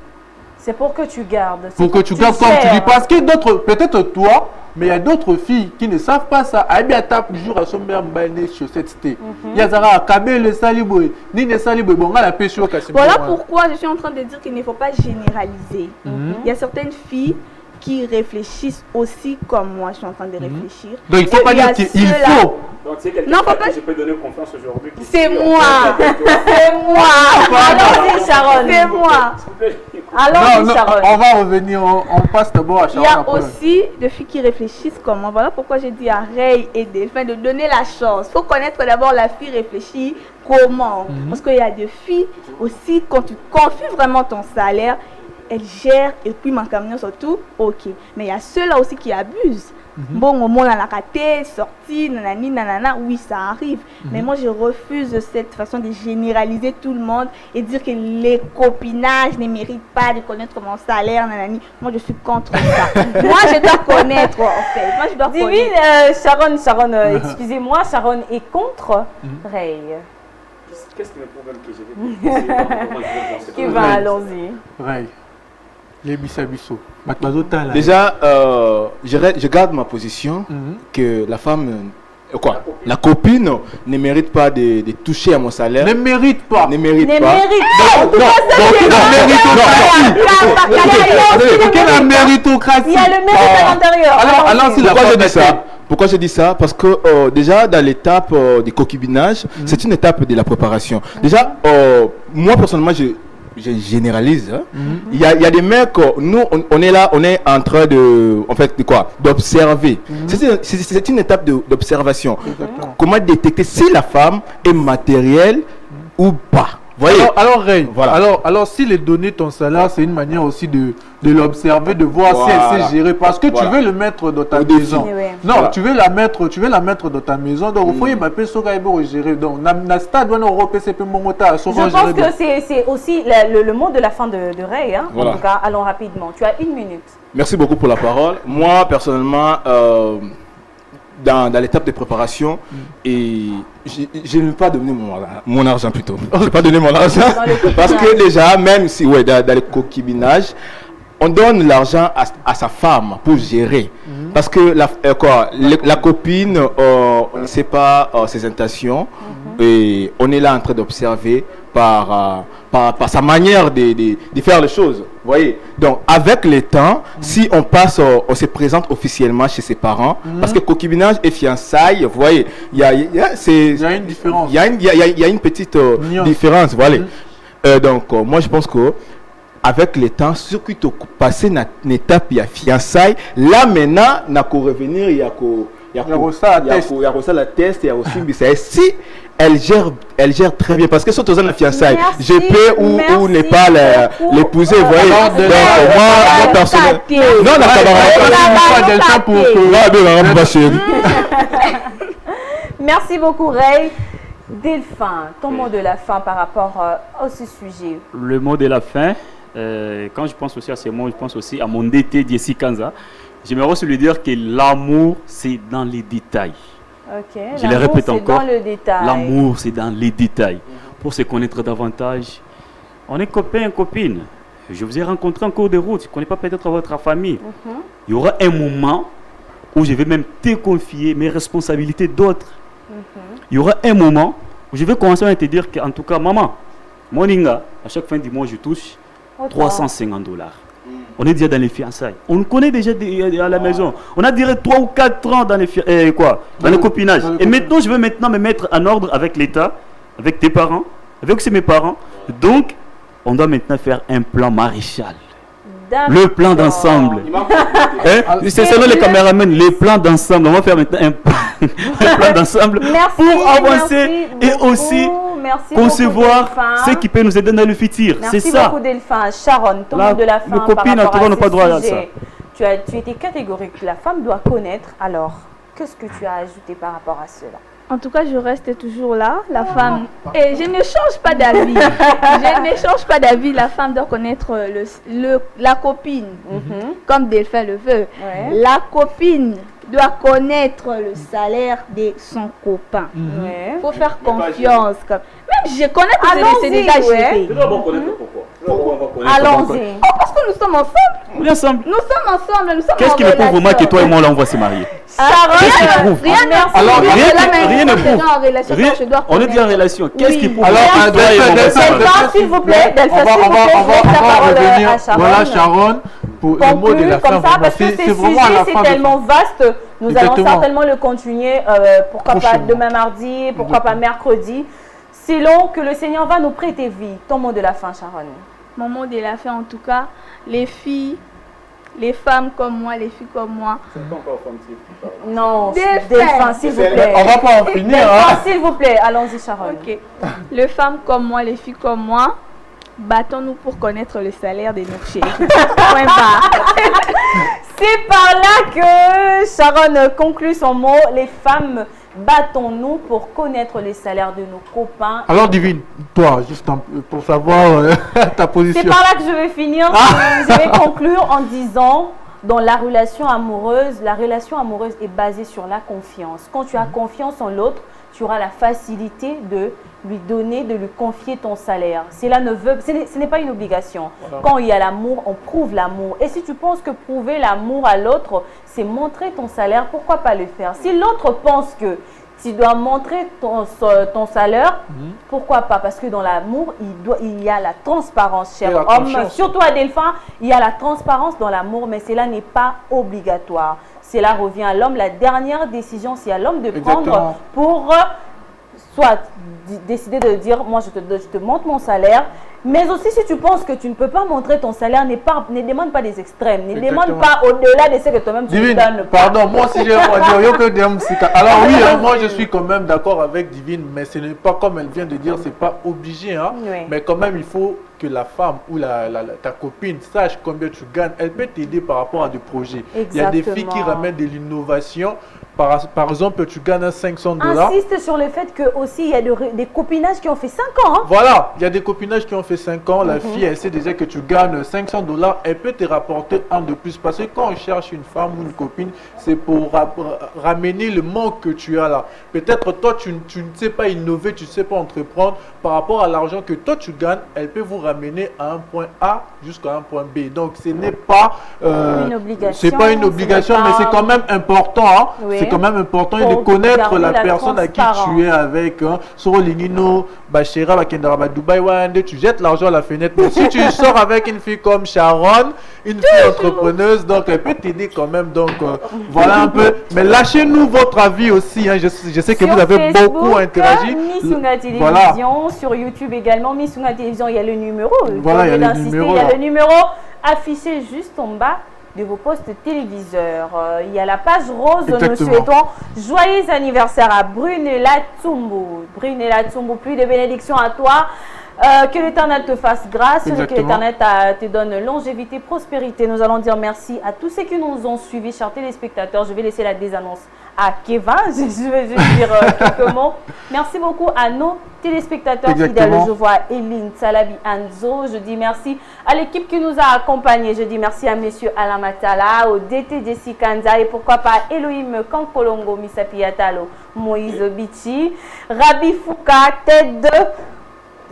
Speaker 1: C'est pour que tu gardes.
Speaker 2: Pour que tu gardes comme tu dis, parce que d'autres, peut-être toi, mais il y a d'autres filles qui ne savent pas ça. Aïe à tape jour à son mère mbané chaussettes té. Il y a Zara Kabé le saliboy, ni le saliboy bon la pêche sur Kassim.
Speaker 11: Voilà pourquoi je suis en train de dire qu'il ne faut pas généraliser. Il y a certaines filles qui réfléchissent aussi comme moi je suis en train de réfléchir.
Speaker 2: Donc il ne faut pas dire qu'il faut.
Speaker 10: Donc c'est quelqu'un que je peux donner confiance aujourd'hui.
Speaker 11: C'est moi. C'est moi.
Speaker 1: Allons-y Sharon.
Speaker 11: C'est moi.
Speaker 1: Allons-y Sharon.
Speaker 2: On va revenir, on passe d'abord à Sharon.
Speaker 11: Il y a aussi des filles qui réfléchissent comme moi. Voilà pourquoi j'ai dit à Ray et Delphin de donner la chance. Il faut connaître d'abord la fille réfléchit comment. Parce qu'il y a des filles aussi, quand tu confies vraiment ton salaire, elle gère et puis mon camion surtout, ok. Mais il y a ceux-là aussi qui abusent. Bon, au moins, on a raté, sorti, nanani, nanana, oui, ça arrive. Mais moi, je refuse cette façon de généraliser tout le monde et dire que les copinages ne méritent pas de connaître mon salaire, nanani. Moi, je suis contre ça. Moi, je dois connaître, en fait. Moi, je dois connaître.
Speaker 1: Sharon, excusez-moi, Sharon est contre Ray.
Speaker 10: Qu'est-ce qui me prouve que je vais
Speaker 1: Qui va, allons-y.
Speaker 2: Ray.
Speaker 5: Déjà, je garde ma position que la femme, la copine ne mérite pas de toucher à mon salaire.
Speaker 2: Ne mérite pas.
Speaker 5: Ne mérite pas.
Speaker 2: Il
Speaker 1: y a le mérite à l'intérieur.
Speaker 2: Alors,
Speaker 5: pourquoi je dis ça? Parce que déjà dans l'étape du concubinage, c'est une étape de la préparation. Déjà, moi personnellement, je généralise. Hein. Il y a des mecs, nous on est là, on est en train d'observer. C'est une étape d'observation. Comment détecter si la femme est matérielle ou pas. Voyez.
Speaker 2: Alors Ray, alors s'il est donné ton salaire, c'est une manière aussi de l'observer, de voir si elle sait gérer. Parce que tu veux le mettre dans ta maison. Non, tu veux la mettre dans ta maison. Donc il faut y m'appeler sur gérer. Donc
Speaker 1: je pense que c'est aussi le mot de la fin de Ray. Hein. En tout cas, allons rapidement. Tu as 1 minute.
Speaker 5: Merci beaucoup pour la parole. Moi personnellement, dans l'étape de préparation, et je ne vais pas donner mon argent plutôt. Je ne vais pas donner mon argent parce que déjà, même si dans le concubinage, on donne l'argent à sa femme pour gérer. Parce que la copine, on ne sait pas ses intentions et on est là en train d'observer par sa manière de faire les choses. Voyez. Donc avec le temps, si on passe, on se présente officiellement chez ses parents, parce que concubinage et fiançailles, vous voyez, il y a une différence. Il y a une petite différence. Voilà. Donc moi je pense que avec le temps, surtout passer une étape, il y a fiançailles. Là maintenant, n'a qu'à revenir, il y a la test, il y a aussi si elle gère très bien, parce que surtout dans la fiançaille, je peux ou ne pas l'épouser, vous voyez. Donc moi personnellement,
Speaker 1: merci beaucoup Ray. Delphin, ton mot de la fin par rapport à ce sujet.
Speaker 10: Le mot de la fin, quand je pense aussi à ces mots, je pense aussi à mon DT Jessie Kanza. J'aimerais aussi lui dire que l'amour, c'est dans les détails.
Speaker 1: Ok,
Speaker 10: je le répète encore.
Speaker 1: L'amour,
Speaker 10: c'est dans les détails. Pour se connaître davantage, on est copains et copines. Je vous ai rencontré en cours de route. Je ne connais pas peut-être votre famille. Il y aura un moment où je vais même te confier mes responsabilités d'autres. Il y aura un moment où je vais commencer à te dire qu'en tout cas, maman, Moninga, à chaque fin du mois, je touche $350. On est déjà dans les fiançailles. On nous connaît déjà à la maison. On a duré 3 ou 4 ans dans les dans le copinage. Et maintenant, je veux me mettre en ordre avec l'État, avec tes parents, avec aussi mes parents. Donc, on doit maintenant faire un plan maréchal. Le plan d'ensemble. C'est selon les caméramans, les plans d'ensemble. On va faire maintenant un plan d'ensemble pour avancer et aussi concevoir ce qui peut nous aider dans le futur. C'est ça.
Speaker 1: Merci beaucoup, Delphin. Sharon, ton mot de la fin.
Speaker 10: Nos copines, en tout cas, n'ont pas droit à ça.
Speaker 1: Tu étais catégorique. La femme doit connaître. Alors, qu'est-ce que tu as ajouté par rapport à cela?
Speaker 11: En tout cas, je reste toujours là, la femme. Et je ne change pas d'avis. Je ne change pas d'avis. La femme doit connaître la copine, comme Delphin le veut. La copine doit connaître le salaire de son copain. Il faut faire confiance. Même je connais que c'est déjà géré.
Speaker 1: Allons-y.
Speaker 11: Oh, parce que nous sommes ensemble.
Speaker 10: On est ensemble.
Speaker 11: Nous sommes ensemble. Nous sommes
Speaker 10: Qu'est-ce qui me prouve vraiment que toi et moi, là, on va se marier?
Speaker 11: Rien
Speaker 10: ne prouve. On est déjà en relation. Qu'est-ce qui prouve?
Speaker 2: Alors,
Speaker 1: Delphin, s'il vous plaît.
Speaker 2: On va revenir. Voilà, Sharon, pour le mot de la fin.
Speaker 1: Comme ça, parce que ces sujets, c'est tellement vaste. Nous allons certainement le continuer. Pourquoi pas demain mardi, pourquoi pas mercredi. Selon que le Seigneur va nous prêter vie. Ton mot de la fin, Sharon.
Speaker 11: Mon mot de la fin, en tout cas, les filles, les femmes comme moi, les filles comme moi.
Speaker 9: C'est pas encore offensif.
Speaker 1: Non, Delphin, s'il vous plaît.
Speaker 2: On va pas en finir.
Speaker 1: S'il vous plaît, allons-y, Sharon.
Speaker 11: Ok. Les femmes comme moi, les filles comme moi, battons-nous pour connaître le salaire de nos chéris. Point barre.
Speaker 1: C'est par là que Sharon conclut son mot. Les femmes, battons-nous pour connaître les salaires de nos copains.
Speaker 2: Alors, Divine, toi, juste pour savoir ta position.
Speaker 1: C'est par là que je vais finir. Je vais conclure en disant, dans la relation amoureuse est basée sur la confiance. Quand tu as confiance en l'autre, tu auras la facilité de lui donner, de lui confier ton salaire. Ce n'est pas une obligation. Voilà. Quand il y a l'amour, on prouve l'amour. Et si tu penses que prouver l'amour à l'autre, c'est montrer ton salaire, pourquoi pas le faire? Si l'autre pense que tu dois montrer ton salaire, pourquoi pas? Parce que dans l'amour, il y a la transparence, cher homme. Surtout à Delphin, il y a la transparence dans l'amour, mais cela n'est pas obligatoire. Cela revient à l'homme. La dernière décision, c'est à l'homme de prendre pour soit décider de dire, moi je te montre mon salaire, mais aussi si tu penses que tu ne peux pas montrer ton salaire, ne demande pas des extrêmes, ne demande pas au-delà de ce que toi-même tu
Speaker 2: Divine,
Speaker 1: donnes.
Speaker 2: pardon, moi si j'ai alors oui, moi je suis quand même d'accord avec Divine, mais ce n'est pas comme elle vient de dire, c'est pas obligé, hein, mais quand même il faut que la femme ou ta copine sache combien tu gagnes. Elle peut t'aider par rapport à des projets. Exactement. Il y a des filles qui ramènent de l'innovation. Par exemple, tu gagnes $500.
Speaker 1: Insiste sur le fait que aussi il y a des copinages qui ont fait 5 ans. Hein.
Speaker 2: Voilà, il y a des copinages qui ont fait 5 ans. La fille, elle sait déjà que tu gagnes $500. Elle peut te rapporter un de plus. Parce que quand on cherche une femme ou une copine, c'est pour ramener le manque que tu as là. Peut-être toi, tu ne sais pas innover, tu ne sais pas entreprendre. Par rapport à l'argent que toi, tu gagnes, elle peut vous ramener à un point A jusqu'à un point B. Donc, ce n'est pas
Speaker 1: une obligation.
Speaker 2: C'est pas une obligation, mais c'est quand même important. Hein. Oui. C'est quand même important de connaître la personne à qui tu es avec. Sur l'Inino, Bachera, Bakendara, Dubaï, Wande, tu jettes l'argent à la fenêtre. Mais si tu sors avec une fille comme Sharon, une fille entrepreneuse, donc elle peut t'aider quand même. Donc, voilà un peu. Mais lâchez-nous votre avis aussi. Hein. Je sais que
Speaker 1: sur
Speaker 2: vous avez
Speaker 1: Facebook,
Speaker 2: beaucoup interagi.
Speaker 1: Missunga Télévision, voilà. Sur YouTube également, Missunga Télévision, il y a le numéro.
Speaker 2: Voilà, il y a le numéro.
Speaker 1: Il y a le numéro affiché juste en bas de vos postes téléviseurs. Il y a la page rose. Exactement. Nous souhaitons joyeux anniversaire à Brunella Tsumbu. Brunella Tsumbu, plus de bénédictions à toi. Que l'Éternel te fasse grâce, que
Speaker 2: Exactement.
Speaker 1: l'Éternel te donne longévité, prospérité. Nous allons dire merci à tous ceux qui nous ont suivis, chers téléspectateurs. Je vais laisser la désannonce à Kevin. Je vais juste dire quelques mots. Merci beaucoup à nos téléspectateurs fidèles. Je vois Eline, Salabi, Anzo. Je dis merci à l'équipe qui nous a accompagnés. Je dis merci à messieurs Alain Matala, au DT Jessica Nza et pourquoi pas Elohim Kankolongo, Misapi Atalo, Moïse Bichi, Rabi Fouka, tête de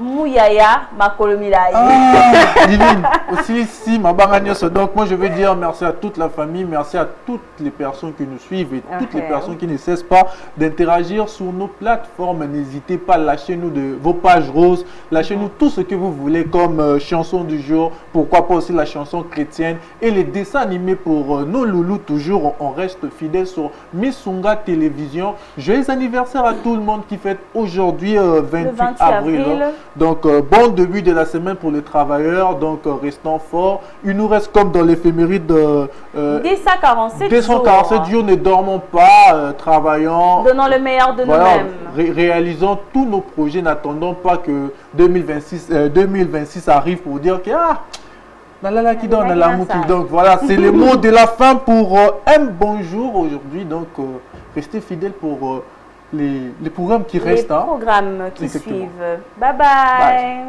Speaker 1: Mouyaya Makolomilai.
Speaker 2: Divine, aussi ici, ma banganioso. Donc moi je veux dire merci à toute la famille, merci à toutes les personnes qui nous suivent et toutes les personnes qui ne cessent pas d'interagir sur nos plateformes. N'hésitez pas, lâchez-nous vos pages roses, lâchez-nous tout ce que vous voulez comme chanson du jour, pourquoi pas aussi la chanson chrétienne et les dessins animés pour nos loulous. Toujours on reste fidèle sur Missunga Télévision. Joyeux anniversaire à tout le monde qui fête aujourd'hui 28 avril. Donc, bon début de la semaine pour les travailleurs. Donc, restons forts. Il nous reste comme dans l'éphéméride
Speaker 1: 247
Speaker 2: jours. Ne dormons pas, travaillons.
Speaker 1: Donnons le meilleur de nous-mêmes.
Speaker 2: Réalisons tous nos projets. N'attendons pas que 2026 arrive pour dire que donc voilà, c'est le mot de la fin pour un bonjour aujourd'hui. Donc, restez fidèles pour les programmes qui restent.
Speaker 1: Les programmes qui suivent. Bye bye.